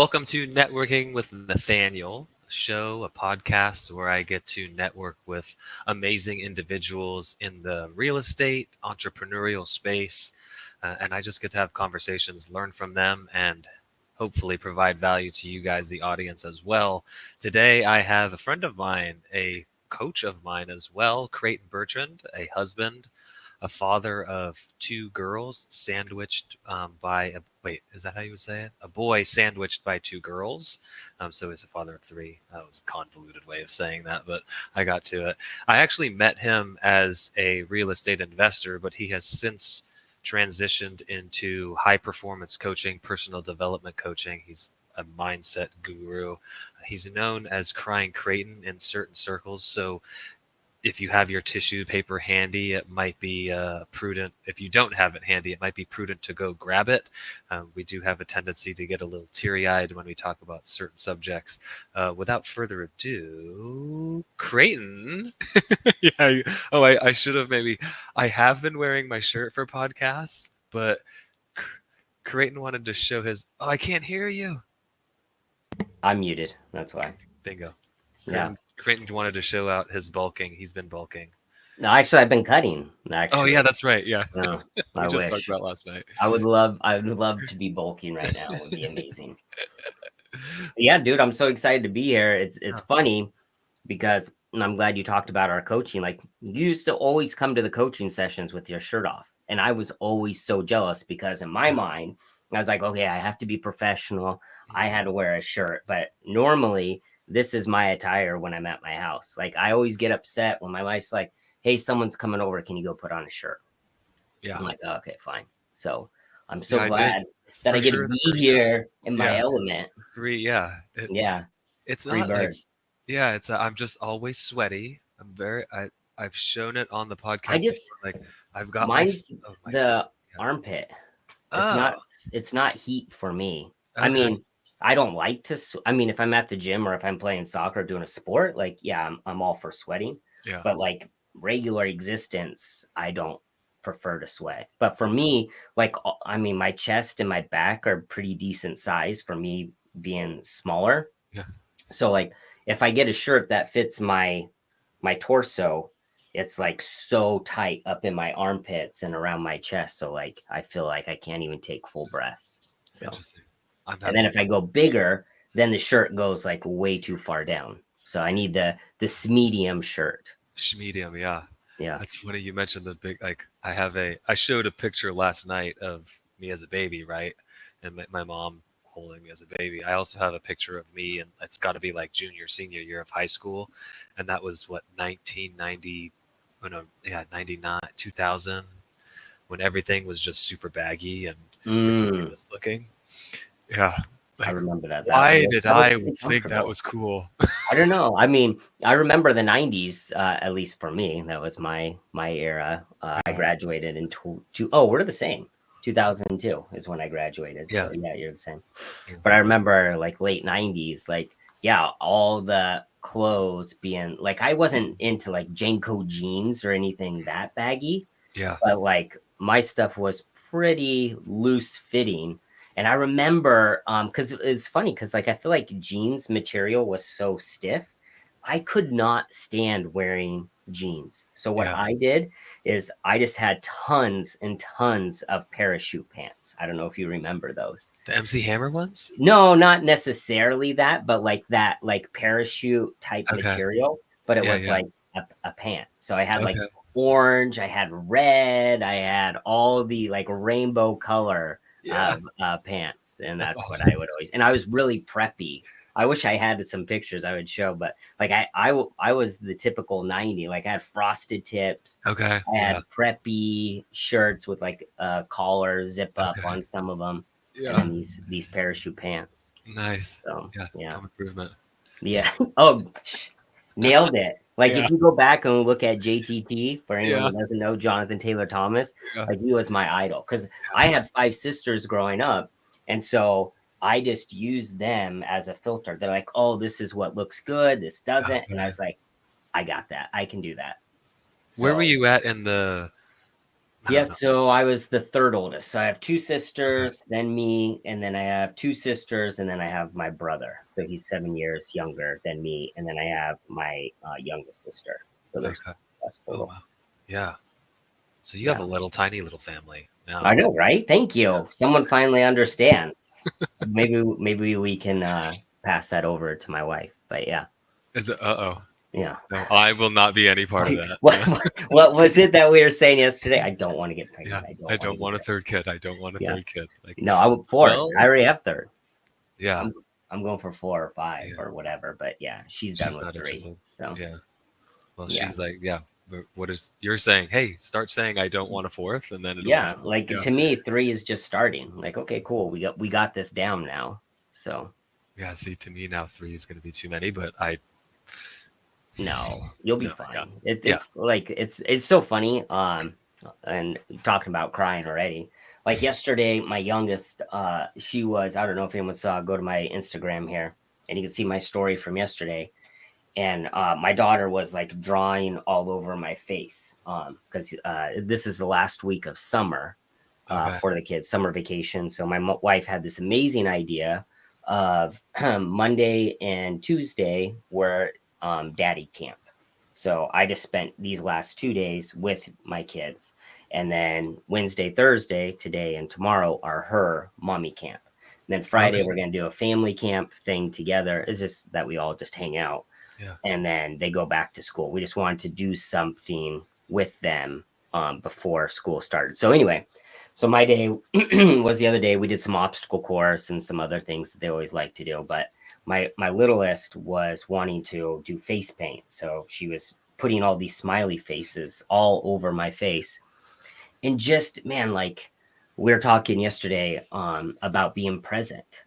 Welcome to Networking with Nathaniel, a show, a podcast where I get to network with amazing individuals in the real estate, entrepreneurial space, and I just get to have conversations, learn from them, and hopefully provide value to you guys, the audience, as well. Today, I have a friend of mine, a coach of mine as well, Creighton Bertrand, a husband, a father of two girls sandwiched by a wait, is that how you would say it? A boy sandwiched by two girls. So he's a father of three. That was a convoluted way of saying that, but I got to it. I actually met him as a real estate investor, but he has since transitioned into high performance coaching, personal development coaching. He's a mindset guru. He's known as Crying Creighton in certain circles. So if you have your tissue paper handy, it might be prudent. If you don't have it handy, it might be prudent to go grab it. We do have a tendency to get a little teary-eyed when we talk about certain subjects. Without further ado, Creighton. I should have maybe. I have been wearing my shirt for podcasts, but Creighton wanted to show his. Oh, I can't hear you. I'm muted. That's why. Bingo. Yeah. Creighton wanted to show out his bulking. He's been bulking. No, actually, I've been cutting. Actually. Oh yeah, that's right. Yeah. No, we just talked about last night. I would love to be bulking right now. It would be amazing. Yeah, dude, I'm so excited to be here. It's funny because I'm glad you talked about our coaching. Like, you used to always come to the coaching sessions with your shirt off, and I was always so jealous because in my mind, I was like, okay, I have to be professional. I had to wear a shirt, but normally this is my attire when I'm at my house. Like, I always get upset when my wife's like, hey, someone's coming over. Can you go put on a shirt? Yeah. I'm like, oh, okay, fine. So I'm so glad that I get to be here in my element. It's not like, I'm just always sweaty. I've shown it on the podcast. I've got mine's the armpit. It's not heat for me. Okay. I mean, I don't like to. I mean, if I'm at the gym or if I'm playing soccer or doing a sport, like, yeah, I'm all for sweating. Yeah. But like regular existence, I don't prefer to sweat. But for me, like, I mean, my chest and my back are pretty decent size for me being smaller. Yeah. So like, if I get a shirt that fits my torso, it's like so tight up in my armpits and around my chest. So like, I feel like I can't even take full breaths. So. Interesting. And then if I go bigger, then the shirt goes like way too far down. So I need the medium shirt. Medium, yeah. Yeah. That's funny you mentioned the big, like, I showed a picture last night of me as a baby, right? And my mom holding me as a baby. I also have a picture of me, and it's got to be like senior year of high school. And that was 1990, 99, 2000, when everything was just super baggy and ridiculous looking. Yeah. I remember that. Why did I think that was cool? I don't know. I mean, I remember the 90s, at least for me. That was my era. I graduated in we're the same. 2002 is when I graduated. Yeah. So yeah, you're the same. Yeah. But I remember like late 90s, like, yeah, all the clothes being like, I wasn't into like Janko jeans or anything that baggy. Yeah. But like my stuff was pretty loose fitting. And I remember, because it's funny, because like I feel like jeans material was so stiff, I could not stand wearing jeans. So what I did is I just had tons and tons of parachute pants. I don't know if you remember those. The MC Hammer ones? No, not necessarily that, but like that, like parachute type material. But it was like a pant. So I had like orange, I had red, I had all the like rainbow color. Pants, and that's awesome. What I would always, and I was really preppy. I wish I had some pictures I would show, but like I was the typical 90, like I had frosted tips. I had preppy shirts with like collar zip up on some of them, and these parachute pants. Nice. So home improvement. Yeah. Oh, nailed it. Like if you go back and look at JTT, for anyone who doesn't know Jonathan Taylor Thomas, like he was my idol because I had 5 sisters growing up. And so I just used them as a filter. They're like, oh, this is what looks good. This doesn't. And I was like, I got that. I can do that. So, where were you at in the Yeah, so I was the third oldest. So I have two sisters, then me, and then I have two sisters, and then I have my brother. So he's 7 years younger than me, and then I have my youngest sister. So there's Okay. us Oh total. wow. Yeah. So you have Yeah, a little tiny little family now. I know, right? Thank Yeah. you. Someone finally understands. Maybe we can pass that over to my wife. But yeah, Is it? Uh-oh. yeah. No, I will not be any part of Like, that. what No. what was it that we were saying yesterday? I don't want to get Yeah. pregnant. I I don't want to don't get want a pregnant. third kid. I don't want a Yeah. third kid. Like, No, I'm fourth. I well, already have third. yeah. I'm going for 4 or 5 Yeah. or whatever. But yeah, she's done She's with not 3. interested. So Yeah. Well, yeah. she's like, yeah. But what is you're saying? Hey, start saying I don't want a fourth, and then it'll Yeah. happen. Like Yeah. to me, 3 is just starting. Like, okay, cool. We got this down now. So Yeah. See, to me now, three is going to be too many, but I no, you'll be no. Yeah. fine. Yeah. It's like it's so funny. And talking about crying already. Like yesterday, my youngest, she was, I don't know if anyone saw, go to my Instagram here and you can see my story from yesterday. And my daughter was like drawing all over my face because this is the last week of summer Okay. for the kids, summer vacation. So my wife had this amazing idea of Monday and Tuesday were daddy camp. So I just spent these last 2 days with my kids. And then Wednesday, Thursday, today and tomorrow are her mommy camp. And then Friday, Okay. we're going to do a family camp thing together. It's just that we all just hang out. Yeah. And then they go back to school. We just wanted to do something with them before school started. So anyway, so my day was the other day. We did some obstacle course and some other things that they always like to do. But my littlest was wanting to do face paint. So she was putting all these smiley faces all over my face. And just, man, like we were talking yesterday about being present.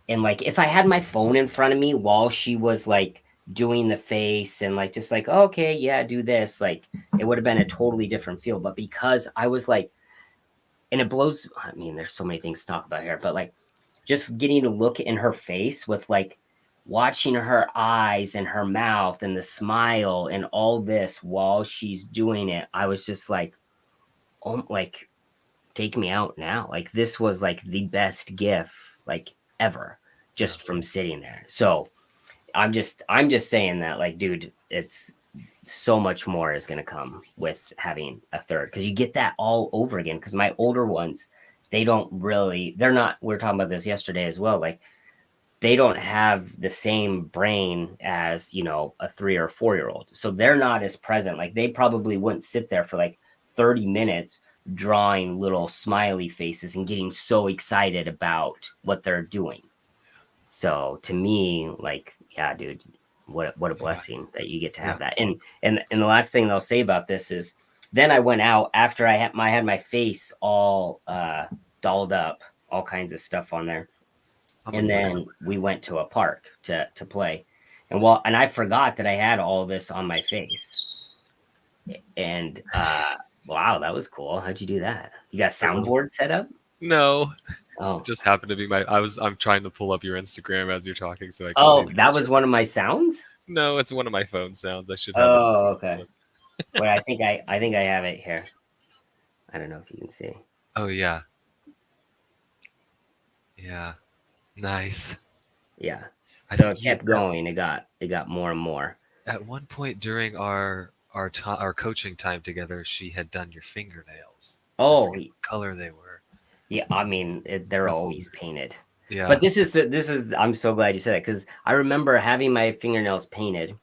And like if I had my phone in front of me while she was like doing the face and like just like, oh, okay, yeah, do this, like it would have been a totally different feel. But because I was like, and it blows, I mean, there's so many things to talk about here, but like just getting to look in her face with like watching her eyes and her mouth and the smile and all this while she's doing it, I was just like, oh, like take me out now. Like this was like the best gift like ever Yeah. just from sitting there. So I'm just saying that like, dude, it's so much more is going to come with having a third because you get that all over again. Because my older ones, they're not, we were talking about this yesterday as well. Like they don't have the same brain as, a 3 or 4 year old. So they're not as present. Like they probably wouldn't sit there for like 30 minutes drawing little smiley faces and getting so excited about what they're doing. So to me, like, yeah, dude, what a Yeah. blessing that you get to Yeah. have that. And the last thing I'll say about this is then I went out after I had my face all dolled up, all kinds of stuff on there. I'm And gonna look. then we went to a park to play. And I forgot that I had all this on my face. And wow, that was cool. How'd you do that? You got soundboard set up? No, Oh. it just happened to be I'm trying to pull up your Instagram as you're talking so I can see Oh, the that was picture. one of my sounds? No, it's one of my phone sounds. I should have it. Oh, okay. Wait, I think I have it here. I don't know if you can see. Oh yeah. Yeah. Nice. Yeah. I So think it kept going. It got more and more. at one point during our coaching time together, she had done your fingernails. I Oh, forget what color they were. yeah. I mean, they're How always cool. painted. Yeah. But this is. I'm so glad you said that because I remember having my fingernails painted,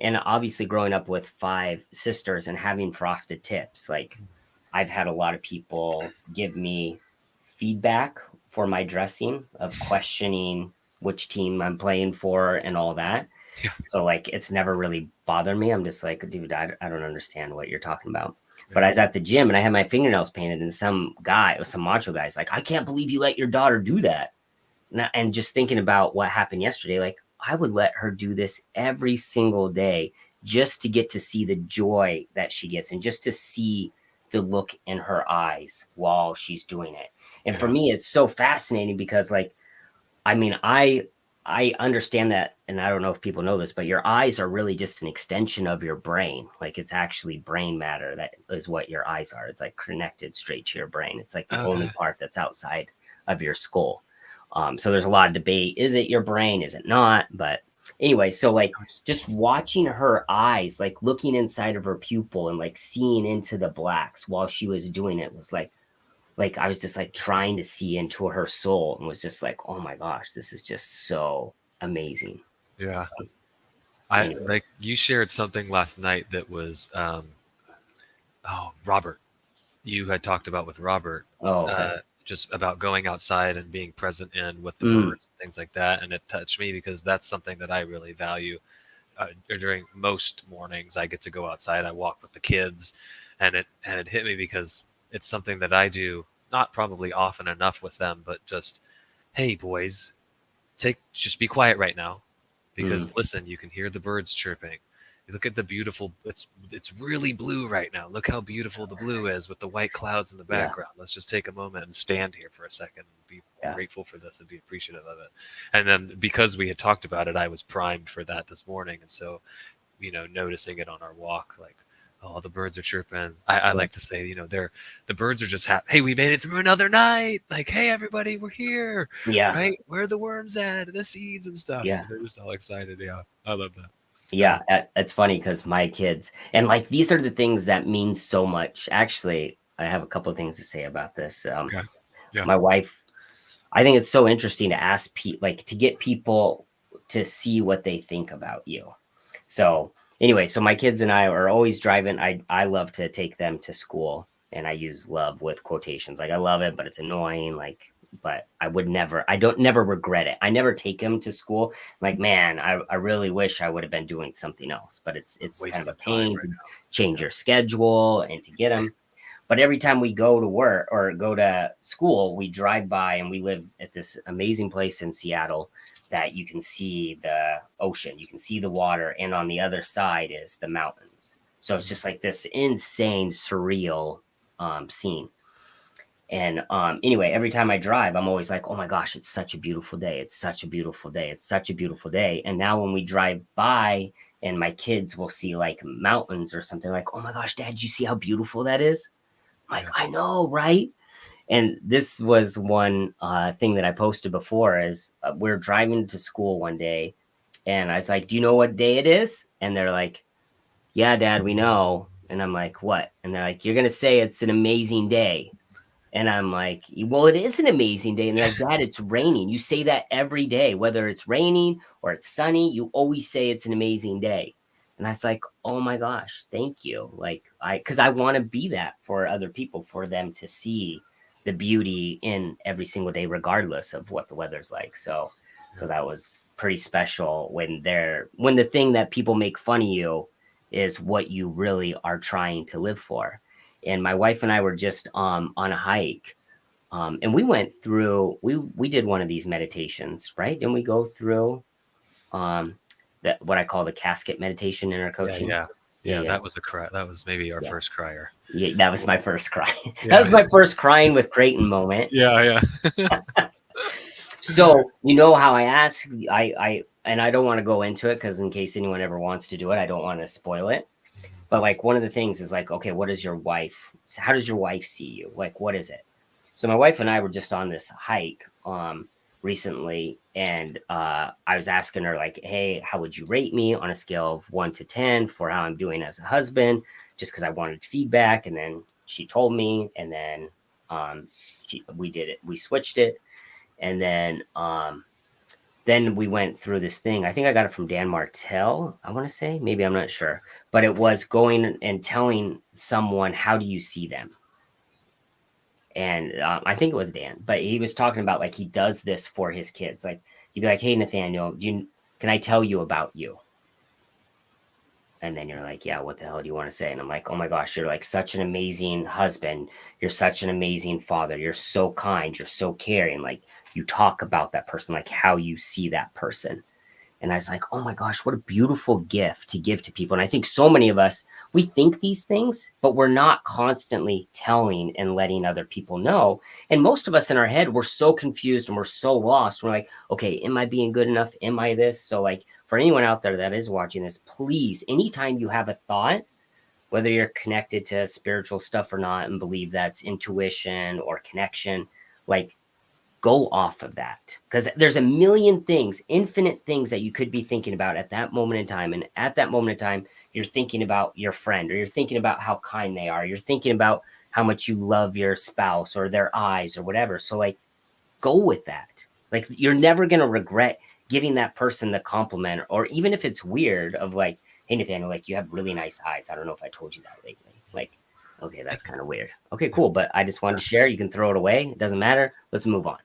and obviously growing up with 5 sisters and having frosted tips. Like I've had a lot of people give me feedback for my dressing of questioning which team I'm playing for and all that. Yeah. So like it's never really bothered me. I'm just like, dude, I don't understand what you're talking about. Yeah. But I was at the gym and I had my fingernails painted, and some macho guy's like, I can't believe you let your daughter do that. And just thinking about what happened yesterday, like I would let her do this every single day just to get to see the joy that she gets and just to see the look in her eyes while she's doing it. And for Yeah. me, it's so fascinating because like, I mean, I understand that, and I don't know if people know this, but your eyes are really just an extension of your brain. Like it's actually brain matter that is what your eyes are. It's like connected straight to your brain. It's like the only part that's outside of your skull. So there's a lot of debate. Is it your brain? Is it not? But anyway, so like just watching her eyes, like looking inside of her pupil and like seeing into the blacks while she was doing it was like I was just like trying to see into her soul and was just like, oh my gosh, this is just so amazing. Yeah. So, I like you shared something last night that was Robert. You had talked about with Robert. okay. Just about going outside and being present in with the birds and things like that. And it touched me because that's something that I really value. During most mornings, I get to go outside. I walk with the kids, and it hit me because it's something that I do not probably often enough with them, but just, hey boys, just be quiet right now, because listen, you can hear the birds chirping. You look at the beautiful. It's really blue right now. Look how beautiful the blue is with the white clouds in the background. Let's just take a moment and stand here for a second and be grateful for this and be appreciative of it. And then because we had talked about it, I was primed for that this morning. And so, noticing it on our walk, like, oh, the birds are chirping. I like to say, the birds are just happy. Hey, we made it through another night. Like, hey, everybody, we're here. Yeah. Right? Where are the worms at? And the seeds and stuff. Yeah. So they're just all excited. Yeah. I love that. Yeah, it's funny because my kids, and like these are the things that mean so much. Actually, I have a couple of things to say about this. My wife, I think it's so interesting to ask like to get people to see what they think about you. So anyway, so my kids and I are always driving. I love to take them to school, and I use love with quotations. Like I love it, but it's annoying. Like, but I don't never regret it. I never take them to school. Like, man, I really wish I would have been doing something else, but it's kind of a pain to change your schedule and to get them. But every time we go to work or go to school, we drive by, and we live at this amazing place in Seattle that you can see the ocean, you can see the water, and on the other side is the mountains. So it's just like this insane, surreal scene. And anyway, every time I drive, I'm always like, oh my gosh, it's such a beautiful day. It's such a beautiful day. It's such a beautiful day. And now when we drive by and my kids will see like mountains or something, like, oh my gosh, Dad, did you see how beautiful that is? I'm like, I know, right? And this was one thing that I posted before is we're driving to school one day, and I was like, do you know what day it is? And they're like, yeah, Dad, we know. And I'm like, what? And they're like, you're going to say it's an amazing day. And I'm like, well, it is an amazing day. And they're like, Dad, it's raining. You say that every day, whether it's raining or it's sunny, you always say it's an amazing day. And I was like, oh my gosh, thank you. Like, because I want to be that for other people, for them to see the beauty in every single day, regardless of what the weather's like. So that was pretty special when the thing that people make fun of you is what you really are trying to live for. And my wife and I were just on a hike, and we went through. We did one of these meditations, right? Didn't we go through that what I call the casket meditation in our coaching? Yeah. That was a cry. That was maybe our first crier. Yeah, that was my first cry. That was my first crying with Creighton moment. Yeah. So you know how I ask, and I don't want to go into it because in case anyone ever wants to do it, I don't want to spoil it. But like one of the things is like, okay, how does your wife see you? Like, what is it? So my wife and I were just on this hike recently, and I was asking her like, hey, how would you rate me on a scale of 1 to 10 for how I'm doing as a husband? Just because I wanted feedback. And then she told me, and then we did it. We switched it. And then we went through this thing. I think I got it from Dan Martell, I want to say. Maybe, I'm not sure. But it was going and telling someone, how do you see them? And I think it was Dan. But he was talking about, like, he does this for his kids. Like, he'd be like, hey, Nathaniel, can I tell you about you? And then you're like, yeah, what the hell do you want to say? And I'm like, oh, my gosh, you're, like, such an amazing husband. You're such an amazing father. You're so kind. You're so caring. Like, you talk about that person, like how you see that person. And I was like, oh my gosh, what a beautiful gift to give to people. And I think so many of us, we think these things, but we're not constantly telling and letting other people know. And most of us in our head, we're so confused and we're so lost. We're like, okay, am I being good enough? Am I this? So like for anyone out there that is watching this, please, anytime you have a thought, whether you're connected to spiritual stuff or not and believe that's intuition or connection, like go off of that, because there's a million things, infinite things that you could be thinking about at that moment in time. And at that moment in time, you're thinking about your friend, or you're thinking about how kind they are. You're thinking about how much you love your spouse or their eyes or whatever. So like, go with that. Like you're never going to regret giving that person the compliment, or even if it's weird of like, hey, Nathaniel, like you have really nice eyes. I don't know if I told you that lately. Like, okay, that's kind of weird. Okay, cool. But I just wanted to share. You can throw it away. It doesn't matter. Let's move on.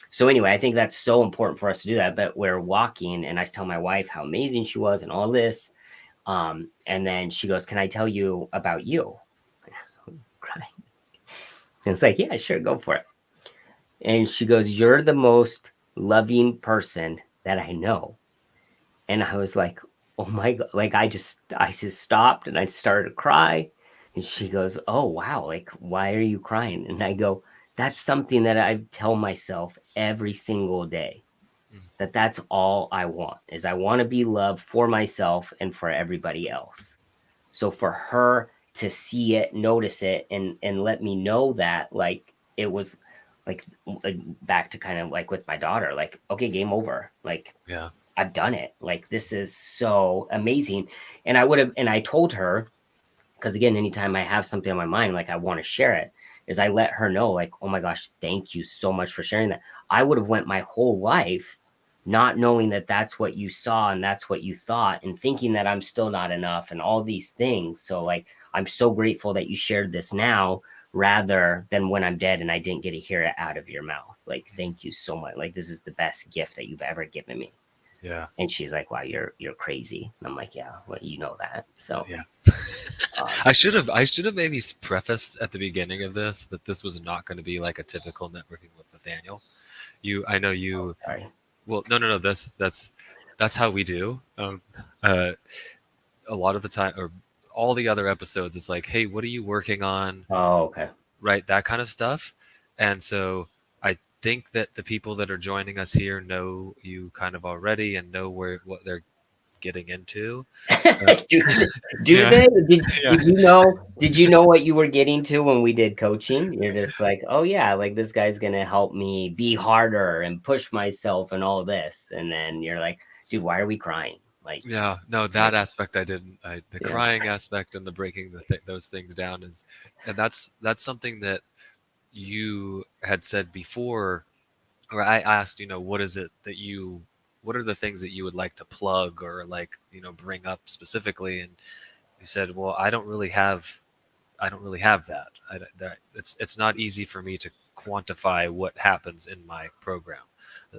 So anyway, I think that's so important for us to do that. But we're walking and I tell my wife how amazing she was and all this. And then she goes, can I tell you about you? Crying. And it's like, yeah, sure, go for it. And she goes, you're the most loving person that I know. And I was like, oh my God. Like I just stopped and I started to cry. And she goes, oh wow, like why are you crying? And I go, that's something that I tell myself every single day, that's all I want, is I want to be loved for myself and for everybody else. So for her to see it, notice it, and let me know that, like, it was like back to kind of like with my daughter, like, okay, game over. Like, Yeah. I've done it. Like, this is so amazing. And I told her, because again, anytime I have something on my mind, like I want to share it, is I let her know, like, oh my gosh, thank you so much for sharing that. I would have went my whole life not knowing that that's what you saw and that's what you thought, and thinking that I'm still not enough and all these things. So like, I'm so grateful that you shared this now rather than when I'm dead and I didn't get to hear it out of your mouth. Like, thank you so much. Like, this is the best gift that you've ever given me. Yeah. And she's like, wow, you're crazy. And I'm like, yeah, well, you know that. So yeah. I should have maybe prefaced at the beginning of this that this was not going to be like a typical networking with Nathaniel. I know you. Oh, sorry. Well, no. That's how we do. A lot of the time, or all the other episodes, it's like, hey, what are you working on? Oh, okay. Right, that kind of stuff. And so I think that the people that are joining us here know you kind of already and know what they're getting into. do Yeah. they? Did Yeah. you know? Did you know what you were getting to when we did coaching? You're just like, oh yeah, like this guy's gonna help me be harder and push myself and all this. And then you're like, dude, why are we crying? Like, Yeah, no, that aspect I didn't. The yeah. crying aspect and the breaking those things down and that's something that you had said before, or I asked, what is it that what are the things that you would like to plug or like, bring up specifically? And you said, well, I don't really have that. It's not easy for me to quantify what happens in my program.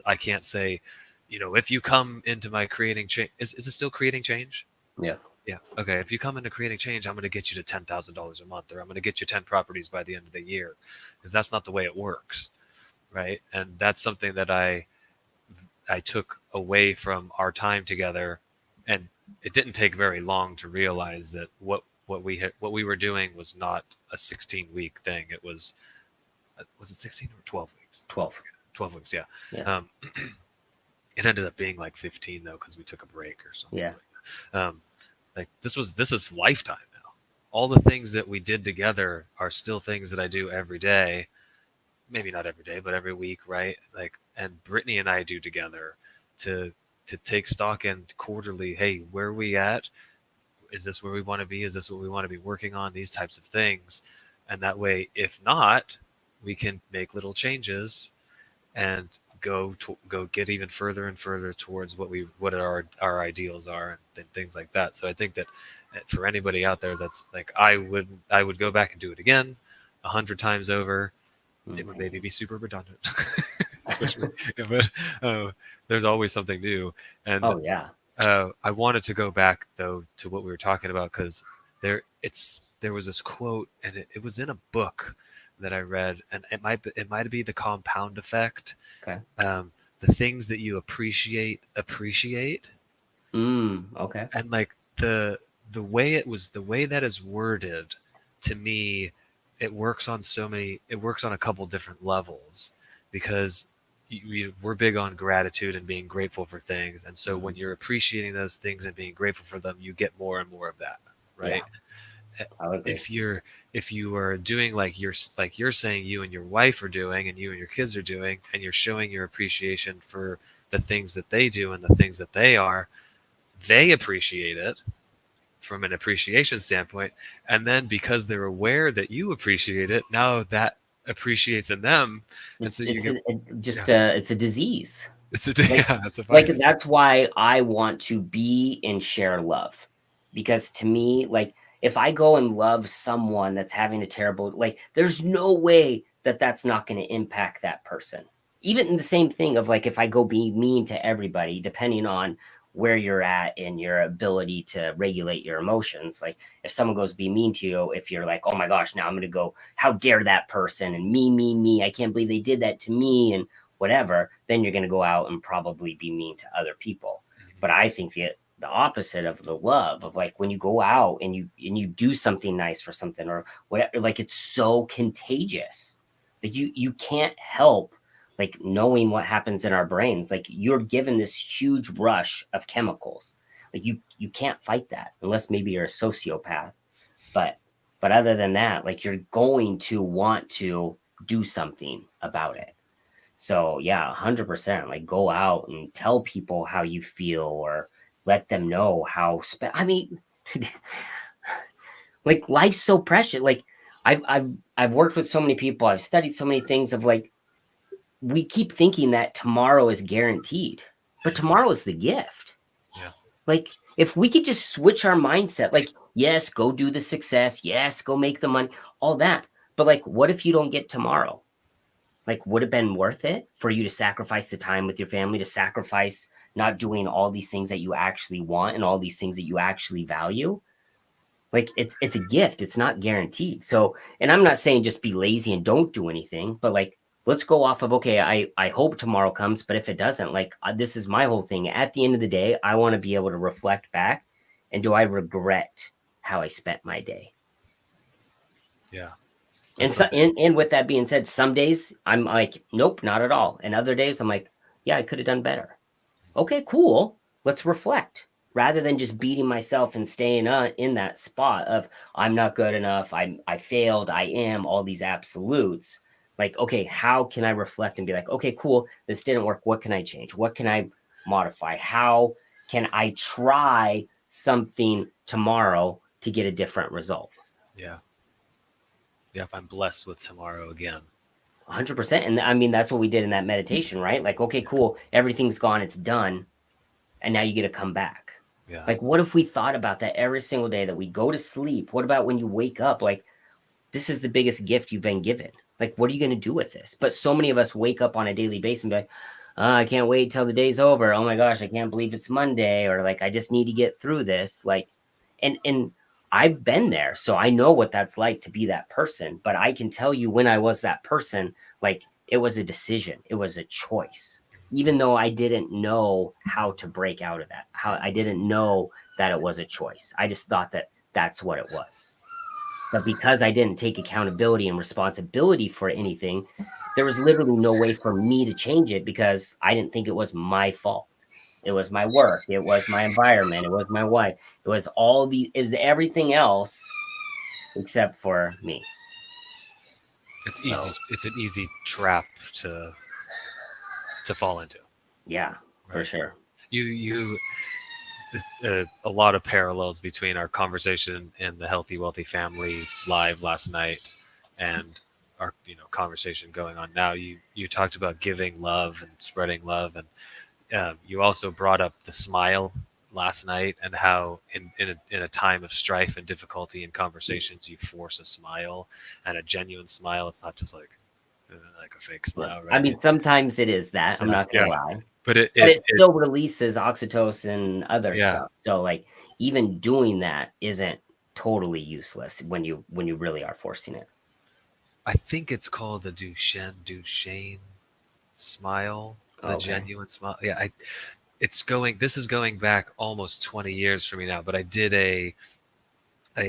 I can't say, if you come into my creating change, is it still creating change? Yeah. Yeah. Okay. If you come into creating change, I'm going to get you to $10,000 a month, or I'm going to get you 10 properties by the end of the year, because that's not the way it works, right? And that's something that I took away from our time together, and it didn't take very long to realize that what we were doing was not a 16-week thing. It was it 16 or 12 weeks? 12. 12 weeks, yeah. Yeah. It ended up being like 15 though, because we took a break or something. Yeah. Like this is lifetime now. All the things that we did together are still things that I do every day. Maybe not every day, but every week, right? Like, and Brittany and I do together to take stock in quarterly. Hey, where are we at? Is this where we want to be? Is this what we want to be working on? These types of things, and that way, if not, we can make little changes and go get even further and further towards what our ideals are and things like that. So I think that for anybody out there that's like, I would go back and do it again 100 times over. It would maybe be super redundant, especially, but there's always something new. And Oh yeah. I wanted to go back though to what we were talking about, because there was this quote, and it was in a book that I read, and it might be the compound effect. Okay. the things that you appreciate, Okay. and like the way that is worded, to me, it works on a couple different levels, because we're big on gratitude and being grateful for things, and so when you're appreciating those things and being grateful for them, you get more and more of that, Yeah, right? I would agree. If you are doing like you're saying you and your wife are doing and you and your kids are doing, and you're showing your appreciation for the things that they do and the things that they appreciate it from an appreciation standpoint, and then because they're aware that you appreciate it, now that appreciates in them, and so you get, yeah, It's a disease. it's a Like, yeah, it's a like virus. that's why I want to be and share love. Because to me, like if I go and love someone that's having a terrible, like there's no way that that's not going to impact that person. Even in the same thing of like if I go be mean to everybody, depending on where you're at and your ability to regulate your emotions. Like if someone goes be mean to you, if you're like, oh my gosh, now I'm going to go, how dare that person, and me, I can't believe they did that to me, and whatever, then you're going to go out and probably be mean to other people. But I think the opposite of the love of like when you go out and you do something nice for something or whatever, like it's so contagious. Like you can't help like knowing what happens in our brains. Like you're given this huge rush of chemicals. Like you can't fight that unless maybe you're a sociopath. But other than that, like you're going to want to do something about it. So yeah, 100%. Like go out and tell people how you feel, or let them know how. I mean, like life's so precious. Like I've worked with so many people. I've studied so many things. Of like we keep thinking that tomorrow is guaranteed, but tomorrow is the gift. Yeah. Like if we could just switch our mindset, like yes, go do the success. Yes, go make the money. All that. But like, what if you don't get tomorrow? Like would it have been worth it for you to sacrifice the time with your family, to sacrifice not doing all these things that you actually want and all these things that you actually value? Like it's a gift, it's not guaranteed. So, and I'm not saying just be lazy and don't do anything, but like let's go off of, okay, I hope tomorrow comes, but if it doesn't, like this is my whole thing. At the end of the day, I want to be able to reflect back, and do I regret how I spent my day? Yeah. And That's so, something. and with that being said, some days I'm like, nope, not at all. And other days I'm like, yeah, I could have done better. Okay, cool. Let's reflect rather than just beating myself and staying in that spot of I'm not good enough. I failed. I am all these absolutes. Like, okay, how can I reflect and be like, okay, cool. This didn't work. What can I change? What can I modify? How can I try something tomorrow to get a different result? Yeah. Yeah, if I'm blessed with tomorrow again. 100%. And I mean, that's what we did in that meditation, right? Like, okay, cool. Everything's gone. It's done. And now you get to come back. Yeah. Like, what if we thought about that every single day that we go to sleep? What about when you wake up? Like, this is the biggest gift you've been given. Like, what are you going to do with this? But so many of us wake up on a daily basis and be like, oh, I can't wait till the day's over. Oh my gosh, I can't believe it's Monday. Or like, I just need to get through this. Like, and I've been there. So I know what that's like to be that person. But I can tell you when I was that person, like, it was a decision, it was a choice. Even though I didn't know how to break out of that, how I didn't know that it was a choice. I just thought that that's what it was. But because I didn't take accountability and responsibility for anything, there was literally no way for me to change it because I didn't think it was my fault. It was my work. It was my environment. It was my wife. It was it was everything else except for me. It's So, easy. It's an easy trap to fall into. yeah, for Right. sure. You a lot of parallels between our conversation in the Healthy Wealthy Family live last night and our conversation going on now. You talked about giving love and spreading love, and you also brought up the smile last night, and how in a time of strife and difficulty in conversations, you force a smile, and a genuine smile. It's not just like a fake smile, I right? mean, sometimes it is that. I'm not Yeah, gonna lie. but But it still releases oxytocin and other yeah. stuff. So like even doing that isn't totally useless when you really are forcing it. I think it's called a Duchenne smile. The Okay. genuine smile. Yeah, this is going back almost 20 years for me now, but I did a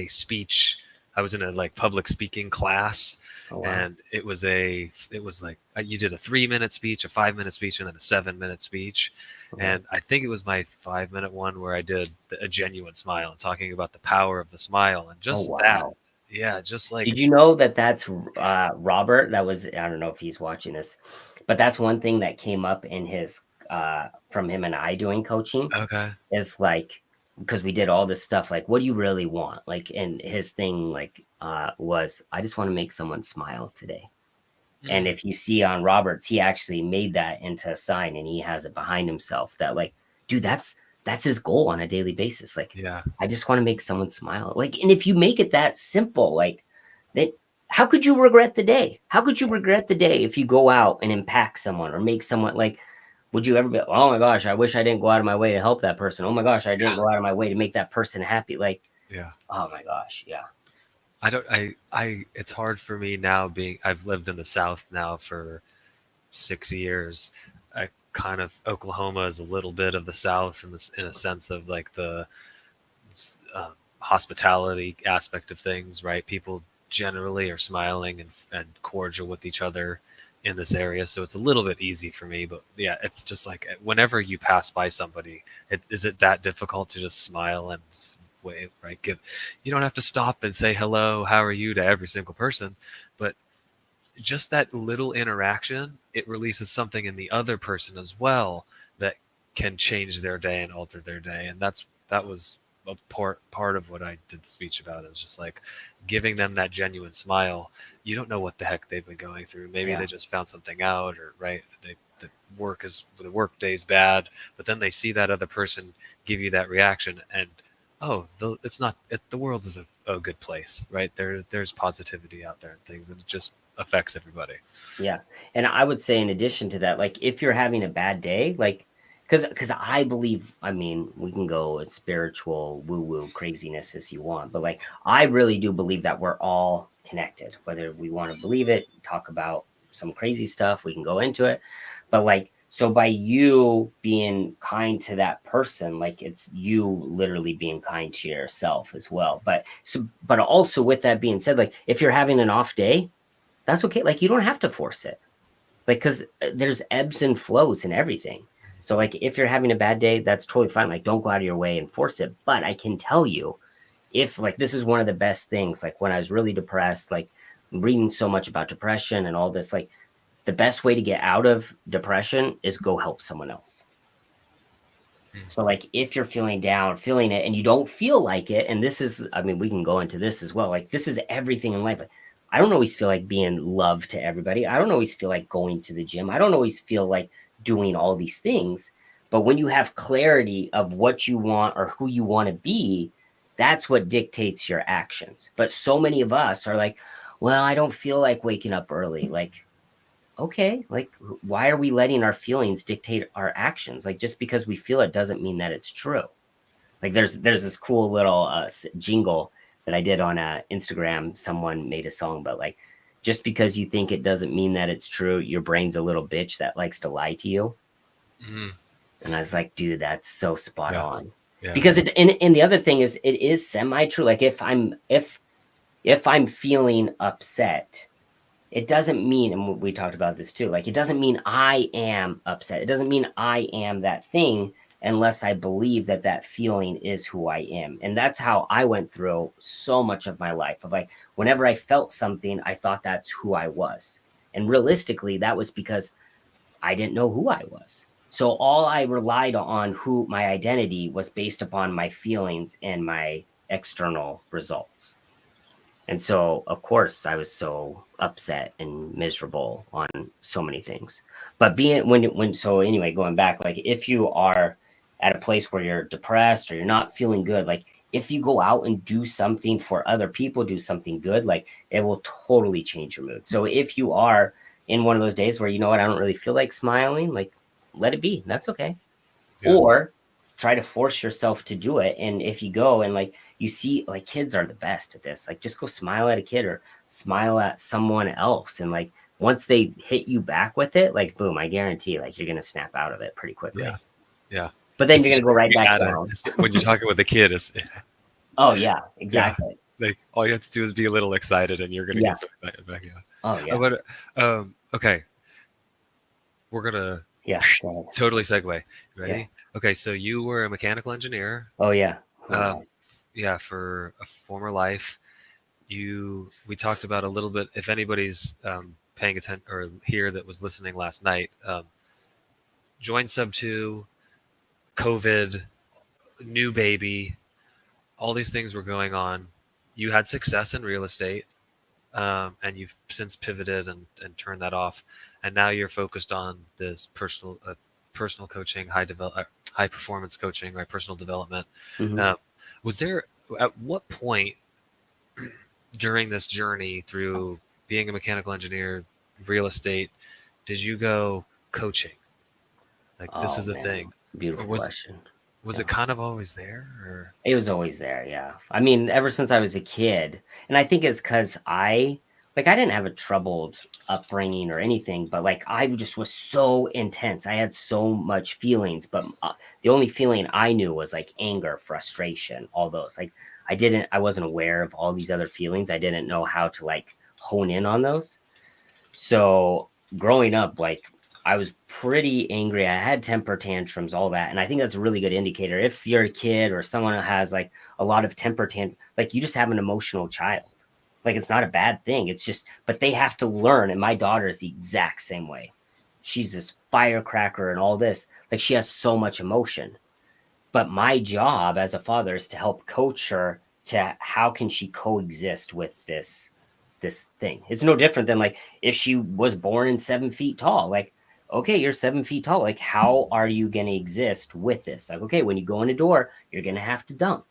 speech. I was in a like public speaking class, Oh wow. and it was like you did a 3 minute speech, a 5 minute speech, and then a 7 minute speech. Okay. And I think it was my 5 minute one where I did a genuine smile and talking about the power of the smile and Oh just that. wow. Yeah, just like Did you know that that's Robert? That was, I don't know if he's watching this, but that's one thing that came up in his from him and I doing coaching okay. is like, because we did all this stuff, like, what do you really want? Like, and his thing like was, I just want to make someone smile today. And Mm, if you see on Roberts, he actually made that into a sign and he has it behind himself that like, dude, that's his goal on a daily basis. Like, yeah. I just want to make someone smile. Like, and if you make it that simple, like that, how could you regret the day? How could you regret the day if you go out and impact someone or make someone like, would you ever be, oh my gosh, I wish I didn't go out of my way to help that person. Oh my gosh, I didn't go out of my way to make that person happy. Like, Yeah. oh my gosh, yeah. I don't it's hard for me now being I've lived in the South now for 6 years. I kind of Oklahoma is a little bit of the South in this in a sense of like the hospitality aspect of things, right? People generally are smiling and cordial with each other in this area, so it's a little bit easy for me. But yeah, it's just like whenever you pass by somebody, is it that difficult to just smile and wave, right? You don't have to stop and say hello, how are you to every single person, but just that little interaction, it releases something in the other person as well that can change their day and alter their day. And that was a part of what I did the speech about. It was just like giving them that genuine smile. You don't know what the heck they've been going through. Maybe Yeah. they just found something out, or right, the work day's bad, but then they see that other person give you that reaction, and it's not the world is a good place, right? There's positivity out there and things, and it just affects everybody. Yeah. And I would say in addition to that, like if you're having a bad day, like because I believe, I mean, we can go as spiritual woo-woo craziness as you want, but like I really do believe that we're all connected, whether we want to believe it, talk about some crazy stuff, we can go into it. But like so by you being kind to that person, like it's you literally being kind to yourself as well. But also with that being said, like if you're having an off day, that's okay. Like you don't have to force it. Like because there's ebbs and flows in everything. So like if you're having a bad day, that's totally fine. Like don't go out of your way and force it. But I can tell you, if like this is one of the best things, like when I was really depressed, like reading so much about depression and all this, like the best way to get out of depression is go help someone else. Mm. So like if you're feeling down, feeling it, and you don't feel like it, and this is, I mean, we can go into this as well. Like this is everything in life. Like, I don't always feel like being loved to everybody. I don't always feel like going to the gym. I don't always feel like doing all these things. But when you have clarity of what you want or who you want to be, that's what dictates your actions. But so many of us are like, well, I don't feel like waking up early. Like, okay, like why are we letting our feelings dictate our actions? Like just because we feel it doesn't mean that it's true. Like there's this cool little jingle that I did on Instagram. Someone made a song, but like just because you think it doesn't mean that it's true, your brain's a little bitch that likes to lie to you. Mm. And I was like, dude, that's so spot Yeah. on. Yeah. Because and the other thing is it is semi true. Like if I'm feeling upset, it doesn't mean, and we talked about this too, like it doesn't mean I am upset. It doesn't mean I am that thing unless I believe that that feeling is who I am. And that's how I went through so much of my life of like, whenever I felt something, I thought that's who I was. And realistically, that was because I didn't know who I was. So all I relied on who my identity was based upon my feelings and my external results. And so, of course, I was so upset and miserable on so many things. But being so anyway, going back, like if you are at a place where you're depressed or you're not feeling good, like if you go out and do something for other people, do something good, like it will totally change your mood. So if you are in one of those days where you know what, I don't really feel like smiling, like let it be. That's okay. Yeah. Or try to force yourself to do it. And if you go and like you see, like kids are the best at this, like just go smile at a kid or smile at someone else. And like once they hit you back with it, like boom, I guarantee like you're gonna snap out of it pretty quickly. Yeah. But then you're gonna go right back down. When you're talking with a kid, Oh yeah, exactly. Like all you have to do is be a little excited, and you're gonna get so excited back. Yeah. Oh yeah. But okay, we're gonna totally segue. You ready? Yeah. Okay, so you were a mechanical engineer. Oh yeah. Yeah, for a former life. We talked about a little bit. If anybody's paying attention or here that was listening last night, joined sub 2, COVID, new baby, all these things were going on. You had success in real estate, and you've since pivoted and turned that off, and now you're focused on this personal coaching, high performance coaching, right? Personal development. Was there, at what point during this journey through being a mechanical engineer, real estate, did you go coaching? Like, this is a thing. Beautiful question. Was it kind of always there? Or? It was always there, yeah. I mean, ever since I was a kid. And I think it's because I didn't have a troubled upbringing or anything, but like I just was so intense. I had so much feelings, but the only feeling I knew was like anger, frustration, all those. Like I wasn't aware of all these other feelings. I didn't know how to like hone in on those. So growing up, like I was pretty angry. I had temper tantrums, all that. And I think that's a really good indicator. If you're a kid or someone who has like a lot of temper tantrum, like you just have an emotional child. Like, it's not a bad thing. It's just, but they have to learn. And my daughter is the exact same way. She's this firecracker and all this. Like, she has so much emotion. But my job as a father is to help coach her to how can she coexist with this thing. It's no different than like if she was born in 7 feet tall. Like, okay, you're 7 feet tall. Like, how are you going to exist with this? Like, okay, when you go in a door, you're going to have to dunk.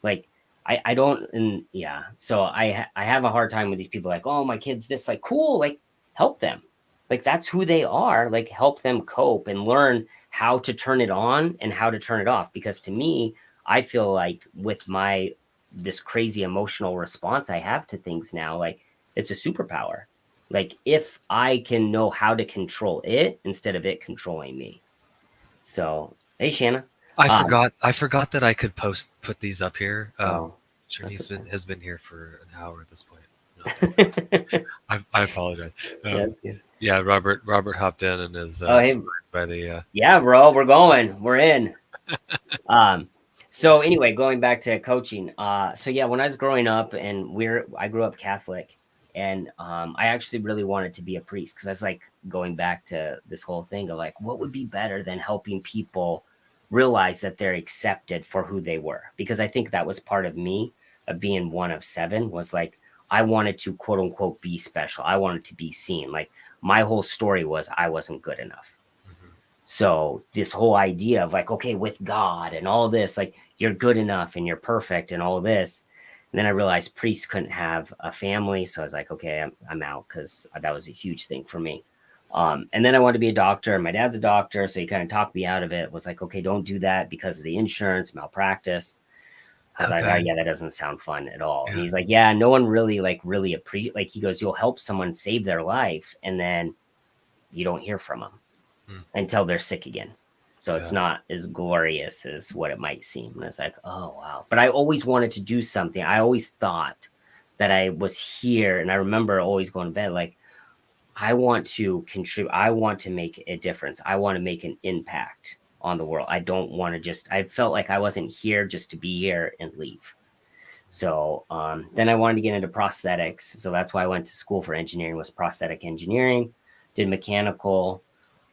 Like, I don't, and yeah, so I have a hard time with these people like, oh, my kid's this, like, cool, like, help them. Like, that's who they are. Like, help them cope and learn how to turn it on and how to turn it off. Because to me, I feel like with this crazy emotional response I have to things now, like, it's a superpower. Like, if I can know how to control it instead of it controlling me. So, hey, Shanna. I forgot that I could put these up here. Journey's has been here for an hour at this point. No. I apologize. Yeah, Robert hopped in and is surprised by the. Yeah, bro, we're going. We're in. So anyway, going back to coaching. So yeah, when I was growing up, and I grew up Catholic, and I actually really wanted to be a priest because I was like going back to this whole thing of like, what would be better than helping people realize that they're accepted for who they were? Because I think that was part of me of being one of 7 was like, I wanted to quote unquote be special. I wanted to be seen. Like my whole story was I wasn't good enough. Mm-hmm. So this whole idea of like, okay, with God and all this, like you're good enough and you're perfect and all this. And then I realized priests couldn't have a family. So I was like, okay, I'm out, because that was a huge thing for me. And then I wanted to be a doctor. My dad's a doctor, so he kind of talked me out of it. Was like, okay, don't do that because of the insurance malpractice. I was like, oh yeah, that doesn't sound fun at all. Yeah. And he's like, yeah, no one really appreciate. Like he goes, you'll help someone save their life, and then you don't hear from them until they're sick again. So it's not as glorious as what it might seem. And I was like, oh wow. But I always wanted to do something. I always thought that I was here, and I remember always going to bed like, I want to contribute. I want to make a difference. I want to make an impact on the world. I don't want to I felt like I wasn't here just to be here and leave. So then I wanted to get into prosthetics. So that's why I went to school for engineering, was prosthetic engineering, did mechanical.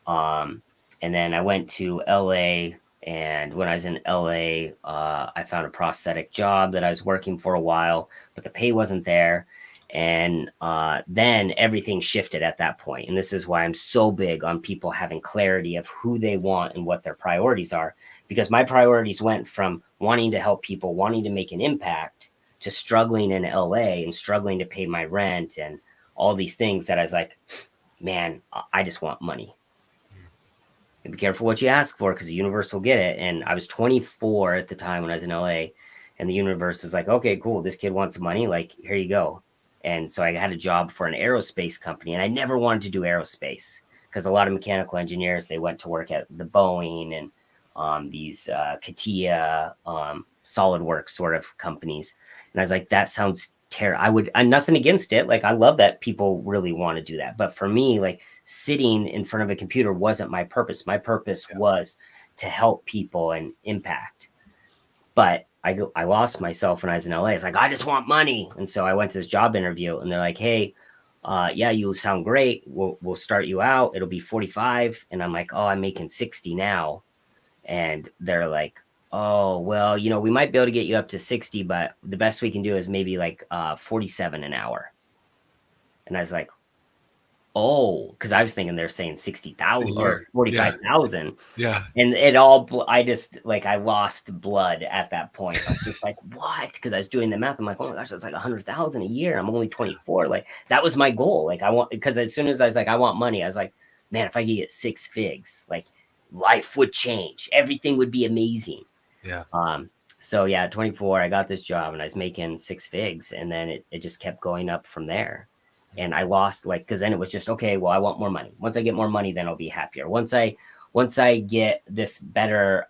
And then I went to LA. And when I was in LA, I found a prosthetic job that I was working for a while, but the pay wasn't there. And then everything shifted at that point. And this is why I'm so big on people having clarity of who they want and what their priorities are. Because my priorities went from wanting to help people, wanting to make an impact, to struggling in LA and struggling to pay my rent and all these things that I was like, man, I just want money. And be careful what you ask for, because the universe will get it. And I was 24 at the time when I was in LA. And the universe is like, okay, cool. This kid wants money. Like, here you go. And so I had a job for an aerospace company, and I never wanted to do aerospace because a lot of mechanical engineers, they went to work at the Boeing and these CATIA, SolidWorks sort of companies. And I was like, that sounds terrible. I'm nothing against it. Like, I love that people really want to do that. But for me, like, sitting in front of a computer wasn't my purpose. My purpose was to help people and impact. But I lost myself when I was in LA. It's like, I just want money. And so I went to this job interview, and they're like, hey, yeah, you sound great. We'll start you out. It'll be 45. And I'm like, oh, I'm making 60 now. And they're like, oh, well, we might be able to get you up to 60, but the best we can do is maybe like 47 an hour. And I was like, oh, because I was thinking they're saying 60,000 or 45,000. Yeah. And I lost blood at that point. I was just like, what? Because I was doing the math. I'm like, oh my gosh, that's like 100,000 a year. I'm only 24. Like, that was my goal. Like, because as soon as I was like, I want money, I was like, man, if I could get 6 figs, like, life would change. Everything would be amazing. Yeah. So yeah, at 24, I got this job and I was making 6 figs, and then it just kept going up from there. And I lost, like, because then it was just, okay, well, I want more money. Once I get more money, then I'll be happier. Once I get this better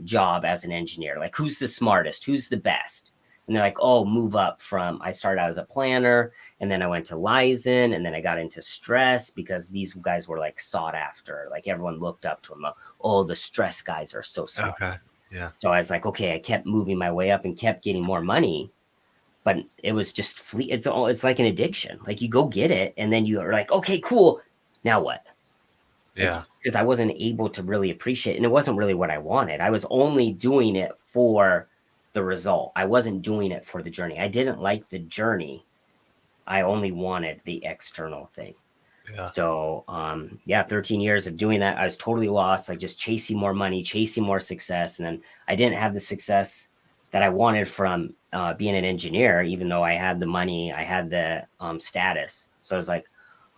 job as an engineer, like, who's the smartest? Who's the best? And they're like, oh, move up from, I started out as a planner, and then I went to Lizen, and then I got into stress because these guys were like sought after. Like, everyone looked up to them. Oh, the stress guys are so smart. Okay. Yeah. So I was like, okay, I kept moving my way up and kept getting more money. But it was just it's like an addiction. Like, you go get it, and then you are like, okay, cool. Now what? Yeah. Because I wasn't able to really appreciate it, and it wasn't really what I wanted. I was only doing it for the result. I wasn't doing it for the journey. I didn't like the journey. I only wanted the external thing. Yeah. So, 13 years of doing that, I was totally lost, like, just chasing more money, chasing more success. And then I didn't have the success that I wanted from being an engineer, even though I had the money, I had the status. So I was like,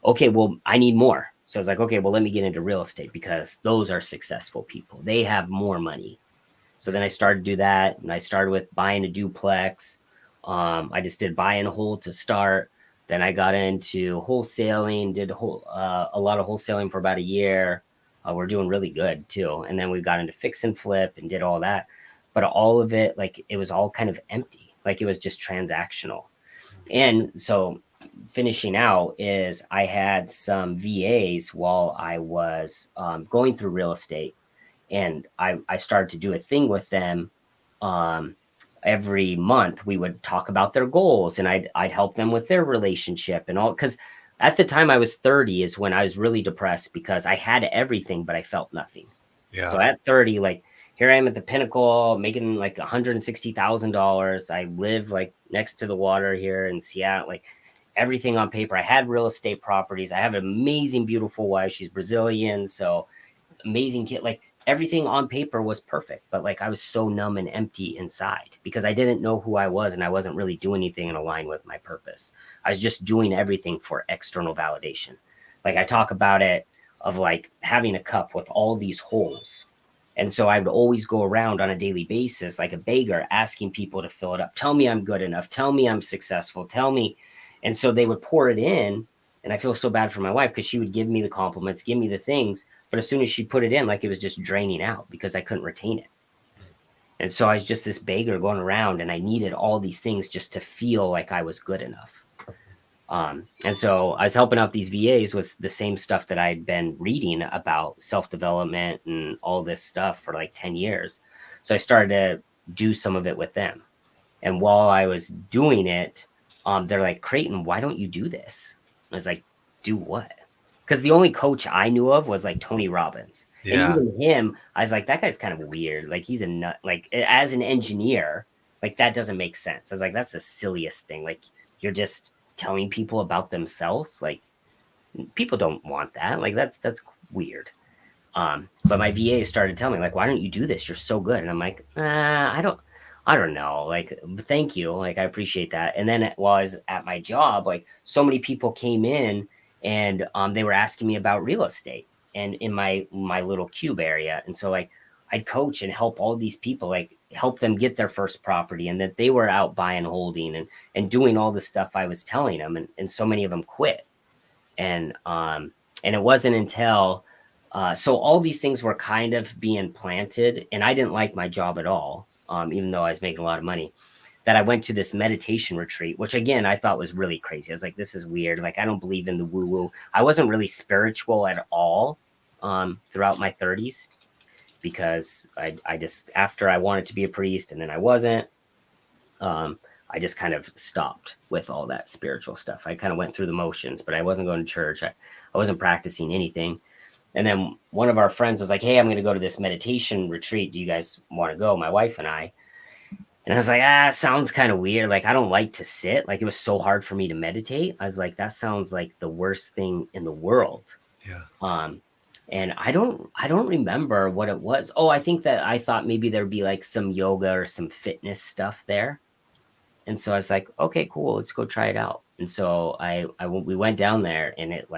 okay, well, I need more. So I was like, okay, well, let me get into real estate because those are successful people. They have more money. So then I started to do that, and I started with buying a duplex. I just did buy and hold to start. Then I got into wholesaling, did a lot of wholesaling for about a year. We're doing really good too. And then we got into fix and flip and did all that. But all of it, like, it was all kind of empty. Like, it was just transactional. And so finishing out is I had some VAs while I was going through real estate. And I started to do a thing with them. Every month we would talk about their goals, and I'd help them with their relationship and all. Because at the time I was 30 is when I was really depressed because I had everything, but I felt nothing. Yeah. So at 30, like, here I am at the pinnacle, making like $160,000. I live like next to the water here in Seattle, like everything on paper. I had real estate properties. I have an amazing, beautiful wife. She's Brazilian. So amazing kid. Like, everything on paper was perfect, but like, I was so numb and empty inside because I didn't know who I was, and I wasn't really doing anything in line with my purpose. I was just doing everything for external validation. Like, I talk about it of like having a cup with all these holes. And so I would always go around on a daily basis, like a beggar, asking people to fill it up. Tell me I'm good enough. Tell me I'm successful. Tell me. And so they would pour it in. And I feel so bad for my wife because she would give me the compliments, give me the things. But as soon as she put it in, like, it was just draining out because I couldn't retain it. And so I was just this beggar going around, and I needed all these things just to feel like I was good enough. And so I was helping out these VAs with the same stuff that I'd been reading about self-development and all this stuff for like 10 years. So I started to do some of it with them. And while I was doing it, they're like, Creighton, why don't you do this? I was like, do what? Because the only coach I knew of was like Tony Robbins. Yeah. And even him, I was like, that guy's kind of weird. Like, he's a nut. Like, as an engineer, like, that doesn't make sense. I was like, that's the silliest thing. Like, you're just telling people about themselves. Like, people don't want that. Like, that's weird. But my VA started telling me, like, why don't you do this? You're so good. And I'm like, I don't know. Like, thank you. Like, I appreciate that. And then while I was at my job, like, so many people came in and they were asking me about real estate and in my little cube area. And so, like, I'd coach and help all these people. Like, help them get their first property, and that they were out buying, holding, and doing all the stuff I was telling them. And so many of them quit. And it wasn't until, so all these things were kind of being planted, and I didn't like my job at all, even though I was making a lot of money, that I went to this meditation retreat, which again, I thought was really crazy. I was like, this is weird. Like, I don't believe in the woo woo. I wasn't really spiritual at all throughout my 30s, because I just, after I wanted to be a priest and then I wasn't, I just kind of stopped with all that spiritual stuff. I kind of went through the motions, but I wasn't going to church. I wasn't practicing anything. And then one of our friends was like, hey, I'm going to go to this meditation retreat. Do you guys want to go? My wife and I. And I was like, sounds kind of weird. Like, I don't like to sit. Like, it was so hard for me to meditate. I was like, that sounds like the worst thing in the world. Yeah. And I don't remember what it was. Oh, I think that I thought maybe there'd be like some yoga or some fitness stuff there. And so I was like, okay, cool, let's go try it out. And so we went down there, and it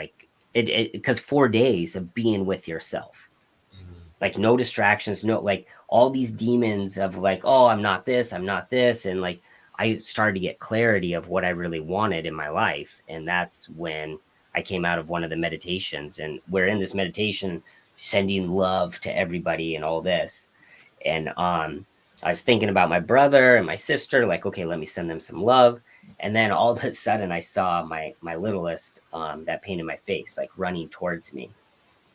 because 4 days of being with yourself, like no distractions, no, like all these demons of like, oh, I'm not this. And like, I started to get clarity of what I really wanted in my life. And that's when I came out of one of the meditations, and we're in this meditation, sending love to everybody and all this. And I was thinking about my brother and my sister, like, okay, let me send them some love. And then all of a sudden I saw my littlest, that pain in my face, like running towards me.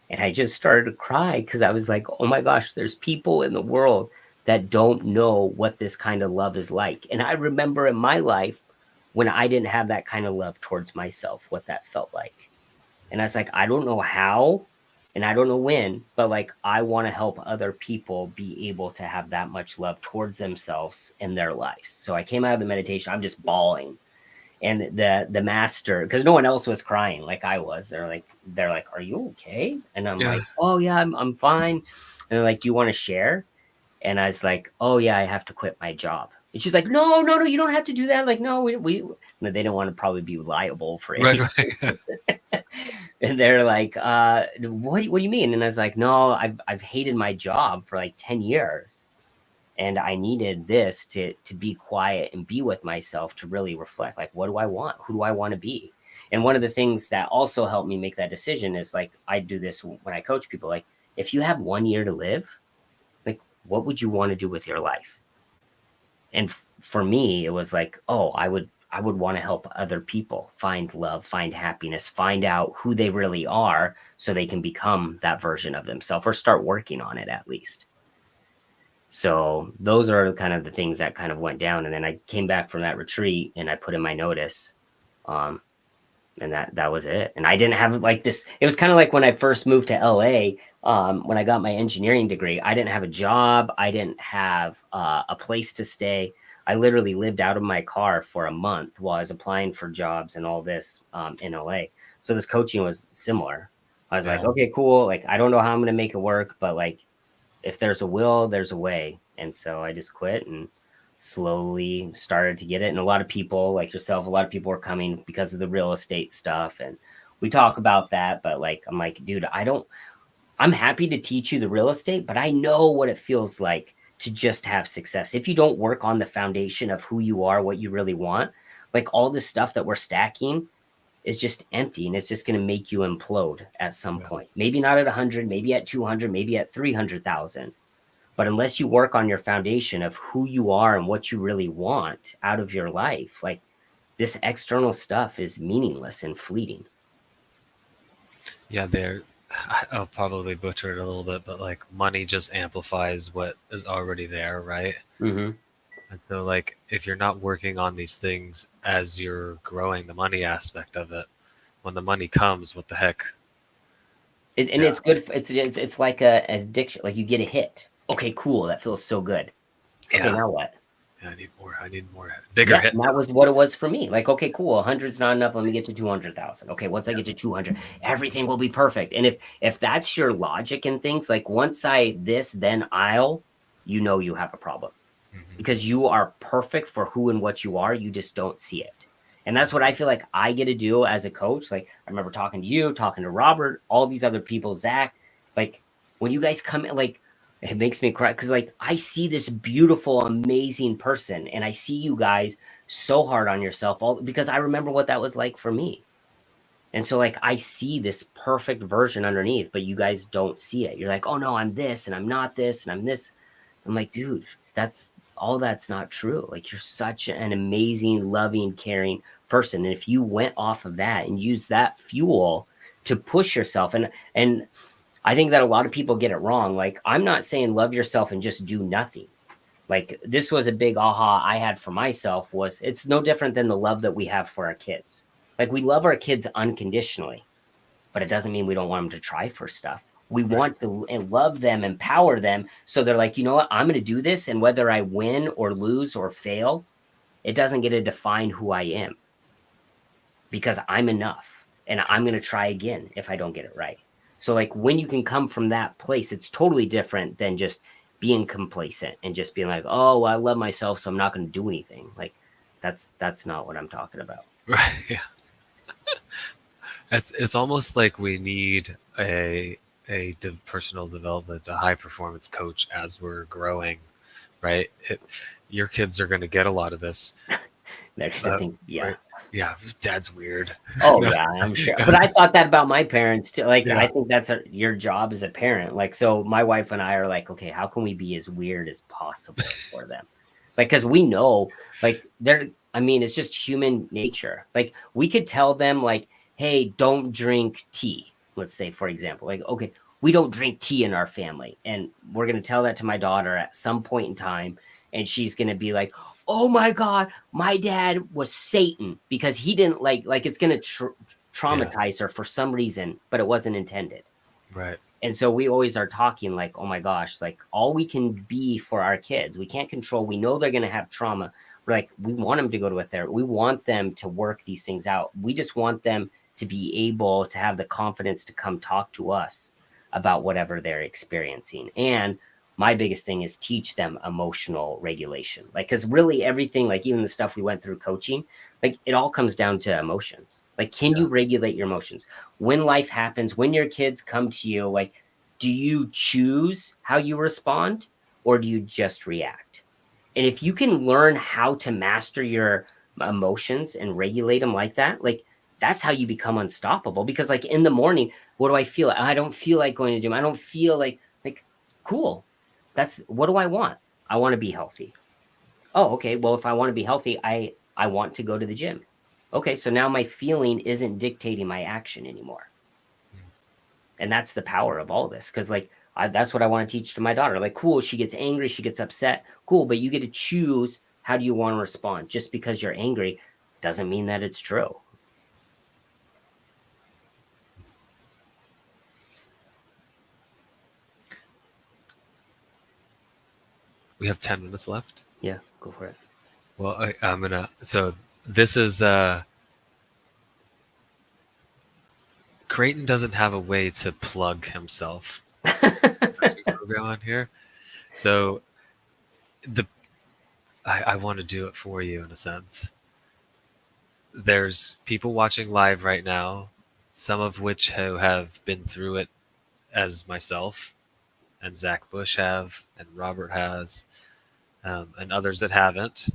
And I just started to cry, because I was like, oh my gosh, there's people in the world that don't know what this kind of love is like. And I remember in my life, when I didn't have that kind of love towards myself, what that felt like. And I was like, I don't know how, and I don't know when, but like, I want to help other people be able to have that much love towards themselves in their lives. So I came out of the meditation, I'm just bawling. And the master, because no one else was crying like I was, they're like, are you okay? And I'm like, oh yeah, I'm fine. And they're like, do you want to share? And I was like, oh yeah, I have to quit my job. And she's like, no, you don't have to do that. Like, no, we no, they don't want to probably be liable for anything. Right. And they're like, what do you mean? And I was like, no, I've hated my job for like 10 years. And I needed this to be quiet and be with myself, to really reflect, like, what do I want? Who do I want to be? And one of the things that also helped me make that decision is, like, I do this when I coach people, like, if you have 1 year to live, like, what would you want to do with your life? And for me, it was like, oh, I would want to help other people find love, find happiness, find out who they really are, so they can become that version of themselves, or start working on it at least. So those are kind of the things that kind of went down. And then I came back from that retreat, and I put in my notice. And that was it. And I didn't have like this. It was kind of like when I first moved to LA, when I got my engineering degree. I didn't have a job. I didn't have a place to stay. I literally lived out of my car for a month while I was applying for jobs and all this in LA. So this coaching was similar. I was like, okay, cool. Like, I don't know how I'm going to make it work, but like, if there's a will, there's a way. And so I just quit and slowly started to get it. And a lot of people like yourself, a lot of people were coming because of the real estate stuff. And we talk about that, but like, I'm like, dude, I'm happy to teach you the real estate, but I know what it feels like to just have success. If you don't work on the foundation of who you are, what you really want, like all this stuff that we're stacking is just empty, and it's just going to make you implode at some point. Maybe not at 100, maybe at 200, maybe at 300,000. But unless you work on your foundation of who you are and what you really want out of your life, like, this external stuff is meaningless and fleeting. Yeah, I'll probably butcher it a little bit, but like, money just amplifies what is already there, right? Mm-hmm. And so, like, if you're not working on these things as you're growing the money aspect of it, when the money comes, what the heck? It's good. It's like an addiction. Like, you get a hit. Okay, cool. That feels so good. Okay, now what? Yeah, I need more. Bigger hit. And that was what it was for me. Like, okay, cool. 100's not enough. Let me get to 200,000. Okay, once I get to 200, everything will be perfect. And if that's your logic and things, like, once then I'll, you have a problem. Because you are perfect for who and what you are. You just don't see it. And that's what I feel like I get to do as a coach. Like, I remember talking to you, talking to Robert, all these other people, Zach, like, when you guys come in, like, It makes me cry because like I see this beautiful, amazing person, and I see you guys so hard on yourself all because I remember what that was like for me. And so like I see this perfect version underneath, but you guys don't see it. You're like, oh no, I'm this and I'm not this and I'm this. I'm like, dude, that's not true. Like you're such an amazing, loving, caring person. And if you went off of that and used that fuel to push yourself, and I think that a lot of people get it wrong. Like, I'm not saying love yourself and just do nothing. Like, this was a big aha I had for myself was it's no different than the love that we have for our kids. Like, we love our kids unconditionally, but it doesn't mean we don't want them to try for stuff. We want to love them, empower them. So they're like, you know what? I'm going to do this. And whether I win or lose or fail, it doesn't get to define who I am because I'm enough and I'm going to try again if I don't get it right. So like when you can come from that place, it's totally different than just being complacent and just being like, oh, well, I love myself, so I'm not going to do anything. Like that's not what I'm talking about. Right. Yeah. It's almost like we need a personal development, a high performance coach as we're growing, right? Your kids are going to get a lot of this. They're gonna think, yeah. Right? Yeah, dad's weird. Oh yeah, I'm sure. But I thought that about my parents too. Like Yeah. I think that's your job as a parent. Like so my wife and I are like, okay, how can we be as weird as possible for them? Like cuz we know like it's just human nature. Like we could tell them like, "Hey, don't drink tea." Let's say for example. Like, okay, we don't drink tea in our family. And we're going to tell that to my daughter at some point in time and she's going to be like, oh my God, my dad was Satan because he didn't like it's going to traumatize her for some reason, but it wasn't intended. Right. And so we always are talking like, oh my gosh, like all we can be for our kids, we can't control. We know they're going to have trauma. We're like, we want them to go to a therapist. We want them to work these things out. We just want them to be able to have the confidence to come talk to us about whatever they're experiencing. And my biggest thing is teach them emotional regulation. Like, cause really everything, like even the stuff we went through coaching, like it all comes down to emotions. Like, can you regulate your emotions when life happens, when your kids come to you? Like, do you choose how you respond or do you just react? And if you can learn how to master your emotions and regulate them like that, like that's how you become unstoppable. Because like in the morning, what do I feel? I don't feel like going to gym. I don't feel like cool. That's what do I want? I want to be healthy. Oh, okay. Well, if I want to be healthy, I want to go to the gym. Okay, so now my feeling isn't dictating my action anymore. And that's the power of all this. Because like that's what I want to teach to my daughter. Like, cool, she gets angry, she gets upset. Cool, but you get to choose how do you want to respond. Just because you're angry doesn't mean that it's true. We have 10 minutes left. Yeah, go for it. Well, I'm gonna. So this is Creighton doesn't have a way to plug himself program on here, so I want to do it for you in a sense. There's people watching live right now, some of which have been through it, as myself and Zach Bush have, and Robert has, and others that haven't.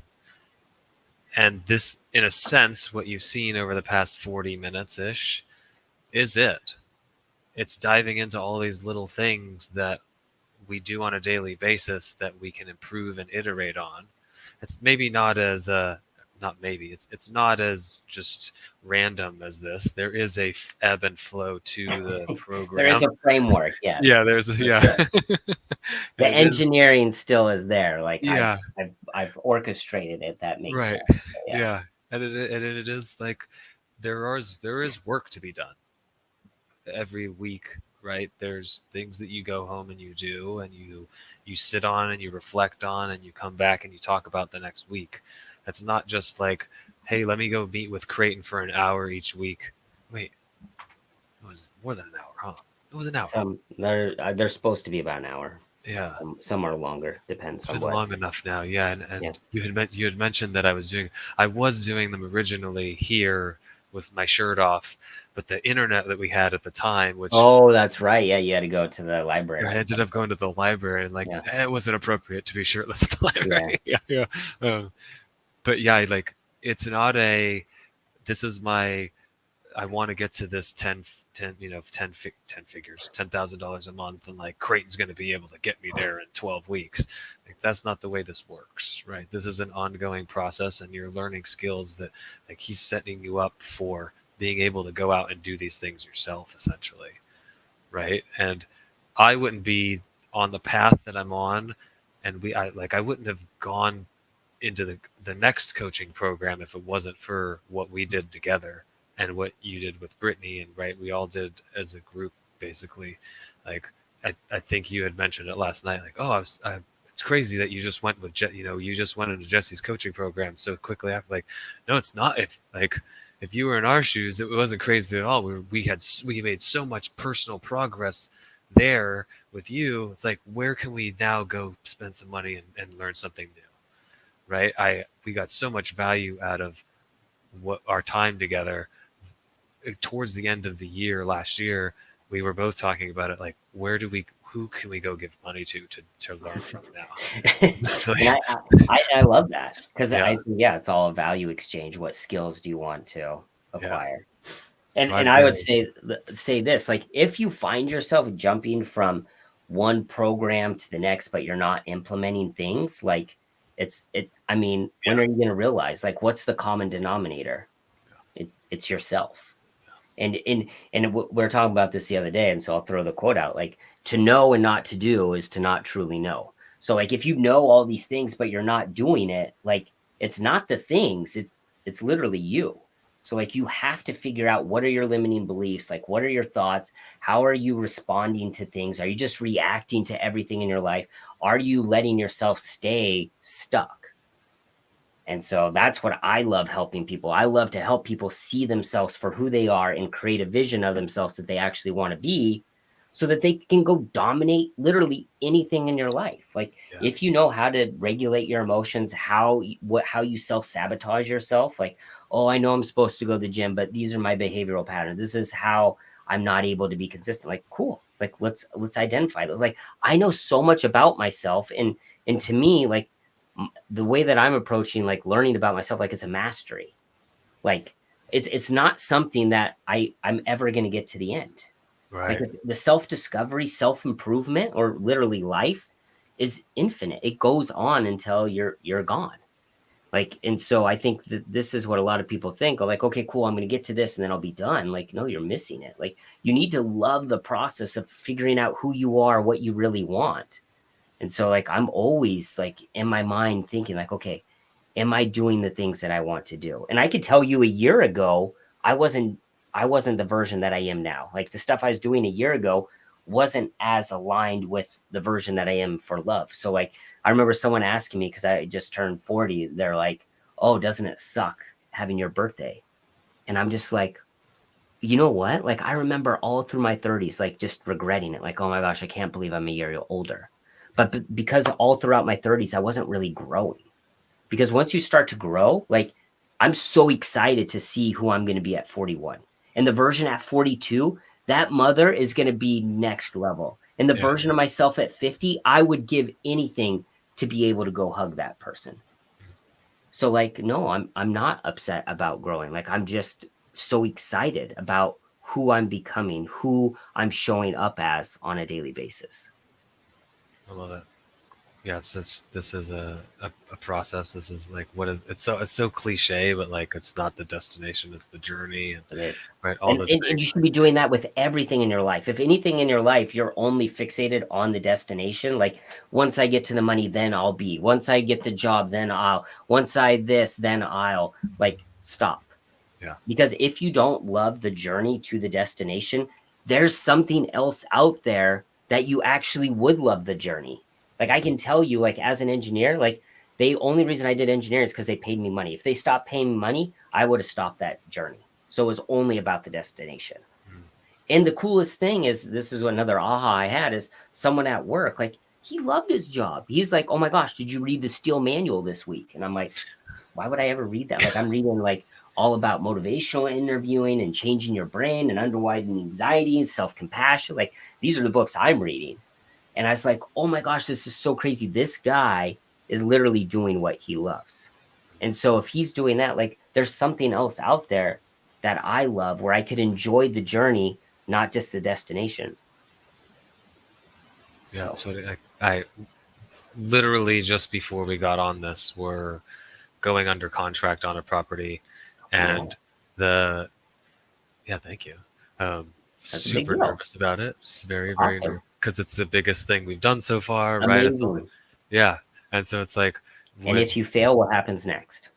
And this, in a sense, what you've seen over the past 40 minutes-ish is it. It's diving into all these little things that we do on a daily basis that we can improve and iterate on. It's maybe not as it's not as just random as this. There is a ebb and flow to the program. There is a framework, yeah. Yeah, there's a the engineering still is there. Like yeah, I've orchestrated it. That makes right. sense. Yeah. And it is like there is work to be done every week, right? There's things that you go home and you do, and you sit on and you reflect on, and you come back and you talk about the next week. It's not just like, hey, let me go meet with Creighton for an hour each week. Wait, it was more than an hour, huh? It was an hour. They're supposed to be about an hour. Yeah. Some are longer. Depends on what. Long enough now. Yeah. And you had mentioned that I was doing them originally here with my shirt off. But the internet that we had at the time, which that's right. Yeah, you had to go to the library. I ended up going to the library, and it wasn't appropriate to be shirtless at the library. Yeah. But yeah, like it's not a. This is my. I want to get to this 10 figures, $10,000 a month, and like Creighton's going to be able to get me there in 12 weeks. Like, that's not the way this works, right? This is an ongoing process, and you're learning skills that like he's setting you up for being able to go out and do these things yourself, essentially, right? And I wouldn't be on the path that I'm on, and I wouldn't have gone into the next coaching program if it wasn't for what we did together and what you did with Brittany, and right, we all did as a group, basically. Like I think you had mentioned it last night. Like, it's crazy that you just went with you just went into Jesse's coaching program so quickly after. Like, no, it's not. If you were in our shoes, it wasn't crazy at all. We made so much personal progress there with you. It's like, where can we now go spend some money and learn something new, right? We got so much value out of what our time together. Towards the end of the year last year, we were both talking about it. Like, who can we go give money to learn from now? And I love that, because I think, it's all a value exchange. What skills do you want to acquire? And I would say this, like, if you find yourself jumping from one program to the next, but you're not implementing things, like when are you going to realize, like, what's the common denominator? It's yourself. And we're talking about this the other day, and so I'll throw the quote out, like, to know and not to do is to not truly know. So like, if you know all these things but you're not doing it, like, it's not the things, it's literally you. So like, you have to figure out, what are your limiting beliefs? Like, what are your thoughts? How are you responding to things? Are you just reacting to everything in your life? Are you letting yourself stay stuck? And so that's what I love helping people. I love to help people see themselves for who they are and create a vision of themselves that they actually want to be, so that they can go dominate literally anything in your life. Like, if you know how to regulate your emotions, how you self-sabotage yourself, like, oh, I know I'm supposed to go to the gym, but these are my behavioral patterns. This is how I'm not able to be consistent. Like, cool. Like, let's identify those. Like, I know so much about myself. And to me, like, the way that I'm approaching, like, learning about myself, like, it's a mastery. Like, it's not something that I'm ever going to get to the end. Right. Like, the self-discovery, self-improvement, or literally life, is infinite. It goes on until you're gone. Like, and so I think that this is what a lot of people think. Like, okay, cool, I'm going to get to this and then I'll be done. Like, no, you're missing it. Like, you need to love the process of figuring out who you are, what you really want. And so, like, I'm always, like, in my mind thinking, like, okay, am I doing the things that I want to do? And I could tell you, a year ago, I wasn't the version that I am now. Like, the stuff I was doing a year ago wasn't as aligned with the version that I am for love. So, like, I remember someone asking me, because I just turned 40, they're like, oh, doesn't it suck having your birthday? And I'm just like, you know what? Like, I remember all through my 30s, like, just regretting it. Like, oh my gosh, I can't believe I'm a year older. But because all throughout my 30s, I wasn't really growing. Because once you start to grow, like, I'm so excited to see who I'm going to be at 41. And the version at 42, that mother is going to be next level. And the version of myself at 50, I would give anything to be able to go hug that person. So, like, no, I'm not upset about growing. Like, I'm just so excited about who I'm becoming, who I'm showing up as on a daily basis. I love it. Yeah, this is a process. This is like, it's so cliche, but like, it's not the destination, it's the journey. And, it is. Right. And you should be doing that with everything in your life. If anything in your life, you're only fixated on the destination, like, once I get to the money, then I'll be, once I get the job, then once I this, then I'll, like, stop. Yeah. Because if you don't love the journey to the destination, there's something else out there that you actually would love the journey. Like, I can tell you, like, as an engineer, like, the only reason I did engineering is because they paid me money. If they stopped paying me money, I would have stopped that journey. So it was only about the destination. And the coolest thing is, this is another aha I had, is someone at work, like, he loved his job. He's like, oh my gosh, did you read the steel manual this week? And I'm like, why would I ever read that? Like I'm reading like all about motivational interviewing and changing your brain and underwriting anxiety and self-compassion. Like these are the books I'm reading. And I was like, oh my gosh, this is so crazy. This guy is literally doing what he loves. And so if he's doing that, like there's something else out there that I love where I could enjoy the journey, not just the destination. Yeah, So that's what I literally just before we got on this, we're going under contract on a property, and the yeah, thank you. Super nervous about it. It's very, very nervous because it's the biggest thing we've done so far, right? It's something, yeah, and so it's like, and if you fail, what happens next?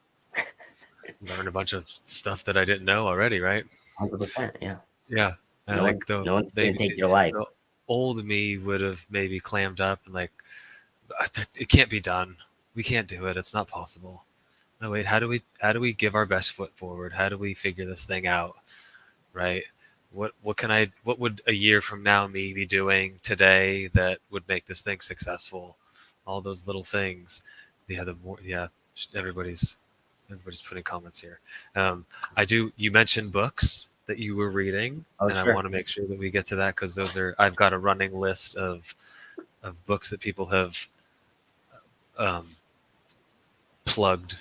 Learn a bunch of stuff that I didn't know already, right? 100%, yeah. Yeah, and no one's gonna take your life. The old me would have maybe clammed up and like, it can't be done. We can't do it. It's not possible. No, wait. How do we give our best foot forward? How do we figure this thing out? Right? What would a year from now me be doing today that would make this thing successful? All those little things. Everybody's putting comments here. You mentioned books that you were reading, and sure. I want to make sure that we get to that because I've got a running list of books that people have plugged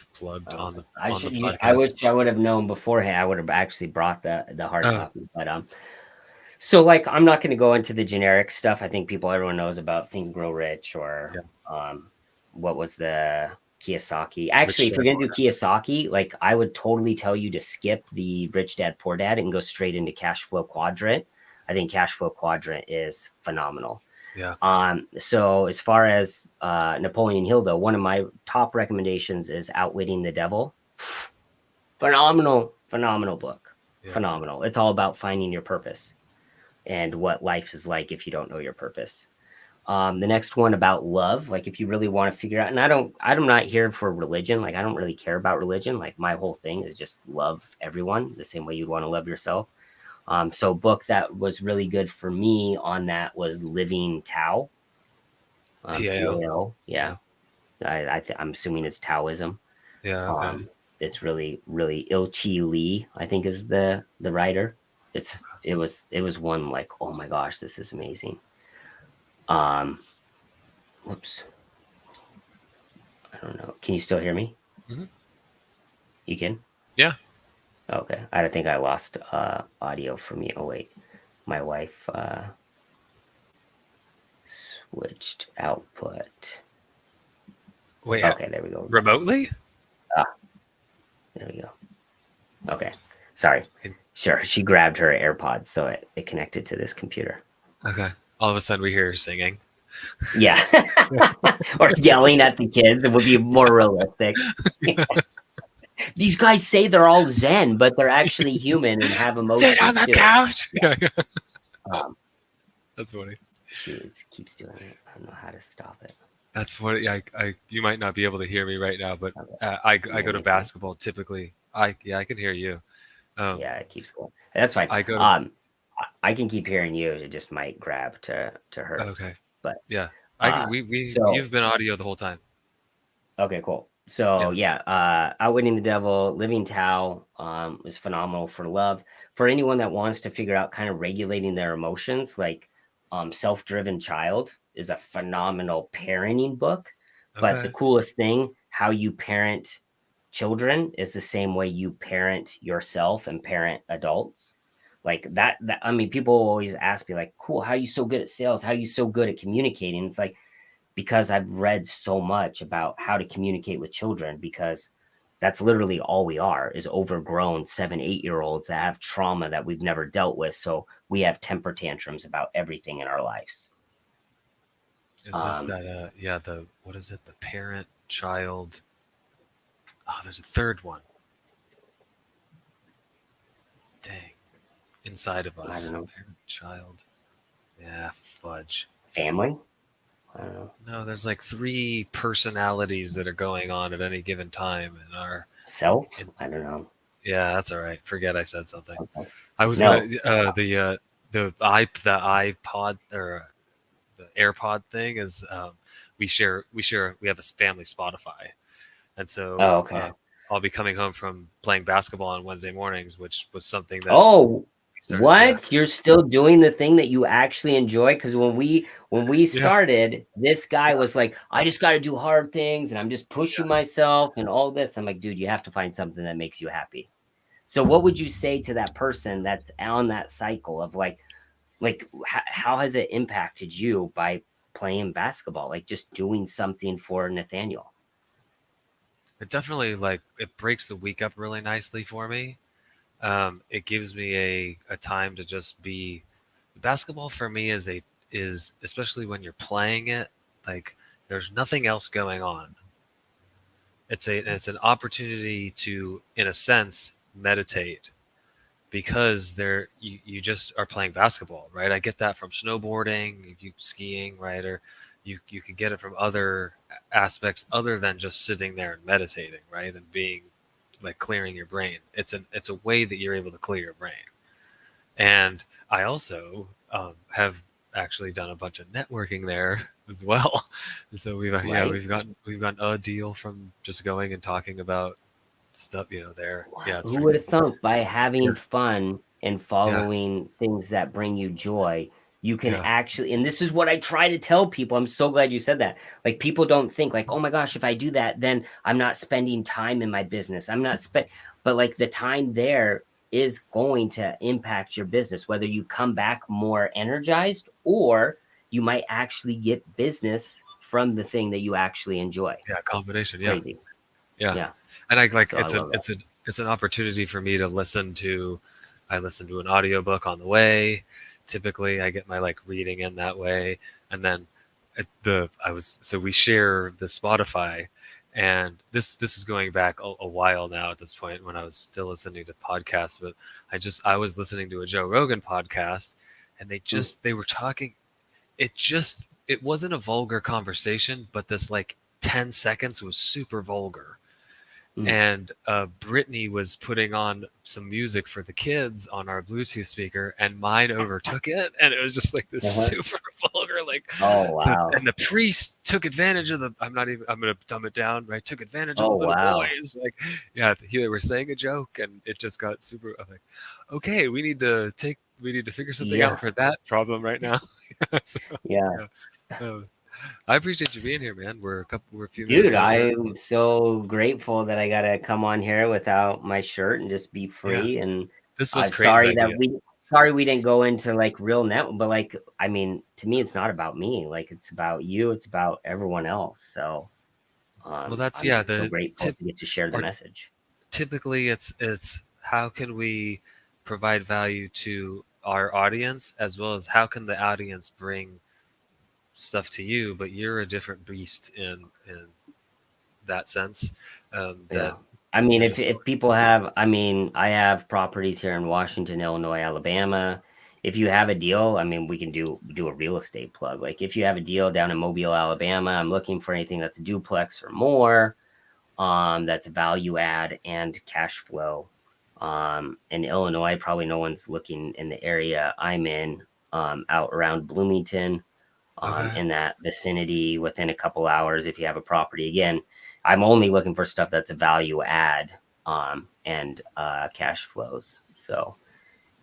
on the podcast. I wish I would have known beforehand. I would have actually brought the hard copy, but so like I'm not going to go into the generic stuff. I think everyone knows about Think and Grow Rich or what was the Kiyosaki. Actually, if you're going to do Kiyosaki, like I would totally tell you to skip the Rich Dad Poor Dad and go straight into Cash Flow Quadrant. I think Cash Flow Quadrant is phenomenal. Yeah. So as far as Napoleon Hill, though, one of my top recommendations is Outwitting the Devil. Phenomenal book. Yeah. Phenomenal. It's all about finding your purpose and what life is like if you don't know your purpose. The next one about love, like if you really want to figure out, and I'm not here for religion. Like I don't really care about religion. Like my whole thing is just love everyone the same way you'd want to love yourself. So a book that was really good for me on that was Living Tao. Tao. Yeah. I'm assuming it's Taoism. Yeah. Okay. It's really, really Ilchi Lee, I think is the writer. It was one like, oh my gosh, this is amazing. Whoops. I don't know. Can you still hear me? Mm-hmm. You can? Yeah. Okay. I think I lost audio from you. Oh wait, my wife switched output. Wait. Okay, there we go. Remotely? There we go. Okay. Sorry. Sure. She grabbed her AirPods, so it connected to this computer. Okay. All of a sudden we hear her singing. Yeah. Or yelling at the kids. It would be more realistic. These guys say they're all Zen, but they're actually human and have emotions. Sit on the couch. Yeah. That's funny. It keeps doing it. I don't know how to stop it. That's funny. You might not be able to hear me right now, but I go to basketball typically. I can hear you. Yeah, it keeps going. That's fine. I can keep hearing you. It just might grab to hers. Okay. But yeah, you've been audio the whole time. Okay, cool. So Outwitting the Devil, Living Tao is phenomenal for love. For anyone that wants to figure out kind of regulating their emotions, like Self-Driven Child is a phenomenal parenting book. Okay. But the coolest thing, how you parent children is the same way you parent yourself and parent adults. Like that I mean, people always ask me like, cool, how are you so good at sales? How are you so good at communicating? It's like, because I've read so much about how to communicate with children, because that's literally all we are, is overgrown 7-8-year-olds that have trauma that we've never dealt with. So we have temper tantrums about everything in our lives. Is this that, what is it? The parent child. Oh, there's a third one. Dang. Inside of us. I don't know. Parent child. Yeah, fudge. Family? I don't know. No, there's like 3 personalities that are going on at any given time in our self. I don't know. Yeah, that's all right. Forget I said something. Okay. I was the iPod or the AirPod thing is we have a family Spotify, and so I'll be coming home from playing basketball on Wednesday mornings, which was something that Oh, we started. Yeah, what? You're still doing the thing that you actually enjoy? Because when we yeah, started, this guy yeah, was like, I just got to do hard things and I'm just pushing yeah. myself and all this. I'm like, dude, you have to find something that makes you happy. So what would you say to that person that's on that cycle of like how has it impacted you by playing basketball? Like just doing something for Nathaniel. It definitely like it breaks the week up really nicely for me. It gives me a time to just be. Basketball for me is especially when you're playing it, like there's nothing else going on. It's an opportunity to, in a sense, meditate because you just are playing basketball, right? I get that from snowboarding, you skiing, right? Or you can get it from other aspects other than just sitting there and meditating, right? And being like clearing your brain. It's a way that you're able to clear your brain. And I also have actually done a bunch of networking there as well. And so Right? we've gotten a deal from just going and talking about stuff, there. Yeah, it's Who pretty would cool. have thunk by Yeah, having fun and yeah, following things that bring you joy, you can yeah, actually, and this is what I try to tell people. I'm so glad you said that. Like people don't think like, oh my gosh, if I do that, then I'm not spending time in my business. I'm not spend, but like the time there is going to impact your business, whether you come back more energized or you might actually get business from the thing that you actually enjoy. yeah. Combination. Yeah, Crazy. yeah. Yeah. And I like So I love that. it's an opportunity for me to listen to. I listen to an audiobook on the way. Typically, I get my like reading in that way, and then we share the Spotify, and this is going back a while now at this point when I was still listening to podcasts, but I was listening to a Joe Rogan podcast, and Mm. they were talking. It wasn't a vulgar conversation, but this like 10 seconds was super vulgar. Mm. And Brittany was putting on some music for the kids on our Bluetooth speaker, and mine overtook it, and it was just like this Uh-huh. super vulgar, like Oh wow. and the priest took advantage of the. I'm gonna dumb it down, right? Took advantage of the Oh little wow. boys, like yeah, they were saying a joke, and it just got super. I'm like, okay, we need to figure something out Yeah. for that problem right now. So, Yeah. yeah. Um, I appreciate you being here, man. We're a few Dude, minutes over. I'm so grateful that I got to come on here without my shirt and just be Yeah, free. And this was I'm Creighton's sorry that idea. we didn't go into like real net, but like, I mean, to me, it's not about me. Like, it's about you. It's about everyone else. So, Well, that's I'm yeah. just so grateful to get to share the Or message. typically it's how can we provide value to our audience as well as how can the audience bring stuff to you, but you're a different beast in that sense. Yeah. That I mean, you're just if people have, I mean, I have properties here in Washington, Illinois, Alabama. If you have a deal, I mean, we can do a real estate plug. Like if you have a deal down in Mobile, Alabama, I'm looking for anything that's a duplex or more, that's value add and cash flow. In Illinois, probably no one's looking in the area I'm in, out around Bloomington, okay. in that vicinity within a couple hours if you have a property. Again, I'm only looking for stuff that's a value add, and cash flows. So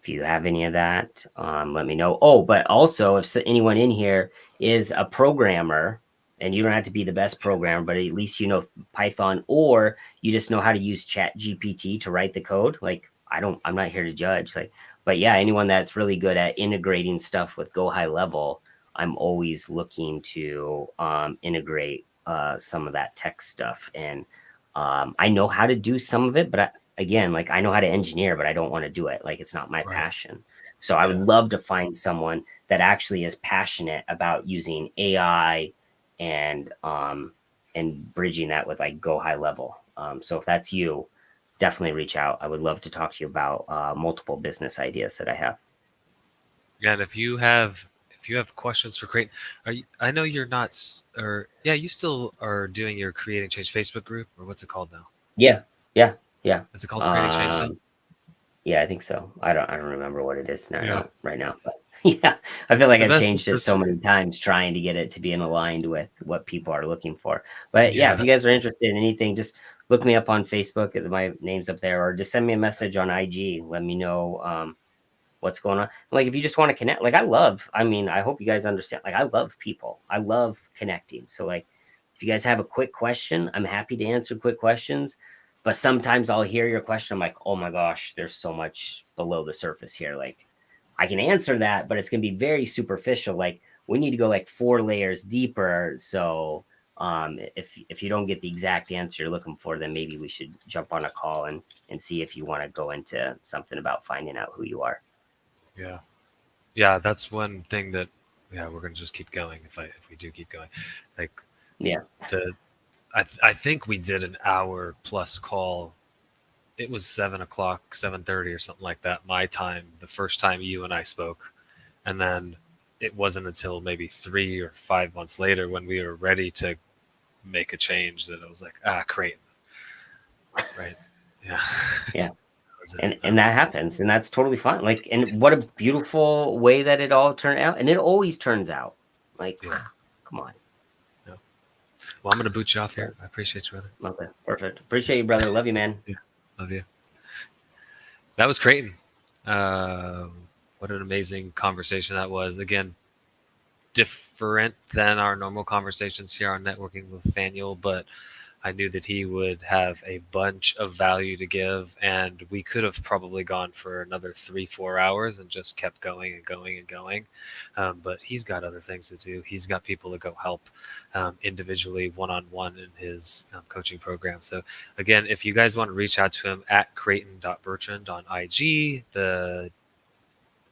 if you have any of that, let me know. Oh, but also if anyone in here is a programmer, and you don't have to be the best programmer, but at least you know Python, or you just know how to use Chat GPT to write the code. Like I'm not here to judge. Like, but yeah, anyone that's really good at integrating stuff with Go High Level, I'm always looking to integrate some of that tech stuff. And I know how to do some of it, but again, like I know how to engineer, but I don't want to do it. Like it's not my Right. passion. So I would Yeah. love to find someone that actually is passionate about using AI and bridging that with like Go High Level. So if that's you, definitely reach out. I would love to talk to you about multiple business ideas that I have. Yeah, and if you have questions for Creighton, I know you're not or yeah, you still are doing your Creating Change Facebook group, or what's it called now? Yeah, yeah, yeah. Is it called Creating Change still? Um, Yeah, I think so. I don't remember what it is now right now. But yeah, I feel like The I've best changed it interest. so many times trying to get it to be in aligned with what people are looking for. But yeah, Yeah, if you that's guys are interested in anything, just look me up on Facebook. My name's up there, or just send me a message on IG. Let me know what's going on. Like if you just want to connect, like I mean, I hope you guys understand. Like I love people. I love connecting. So like if you guys have a quick question, I'm happy to answer quick questions. But sometimes I'll hear your question. I'm like, oh my gosh, there's so much below the surface here. Like I can answer that, but it's gonna be very superficial. Like we need to go like 4 layers deeper. So if you don't get the exact answer you're looking for, then maybe we should jump on a call and see if you want to go into something about finding out who you are. yeah, yeah. That's one thing that we're gonna just keep going if we do keep going. Like Yeah. the I think we did an hour plus call. It was 7 o'clock, 7:30 or something like that. My time, the first time you and I spoke, and then it wasn't until maybe 3 or 5 months later when we were ready to make a change that I was like, Creighton, right? Yeah, Yeah. that was it. And that happens, and that's totally fine. Like, and what a beautiful way that it all turned out. And it always turns out. Like, Yeah, come on. yeah. Well, I'm gonna boot you off So, here. I appreciate you, brother. okay, perfect. Appreciate you, brother. Love you, man. Yeah, love you. That was Creighton. Um, what an amazing conversation that was. Again, different than our normal conversations here on networking with Nathaniel, but I knew that he would have a bunch of value to give, and we could have probably gone for another 3, 4 hours and just kept going and going and going. But he's got other things to do. He's got people to go help individually, one on one in his coaching program. So, again, if you guys want to reach out to him at Creighton.Bertrand on IG, the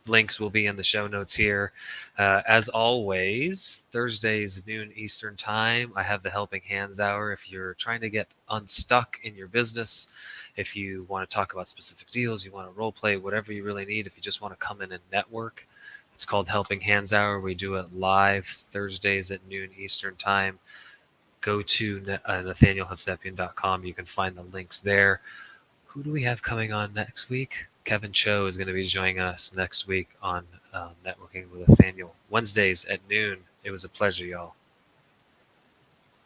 links will be in the show notes here. As always, Thursdays, noon Eastern time, I have the Helping Hands Hour. If you're trying to get unstuck in your business, if you want to talk about specific deals, you want to role play, whatever you really need, if you just want to come in and network, it's called Helping Hands Hour. We do it live Thursdays at noon Eastern time. Go to NathanielHovsepian.com. You can find the links there. Who do we have coming on next week? Kevin Cho is going to be joining us next week on Networking with Nathaniel. Wednesdays at noon. It was a pleasure, y'all.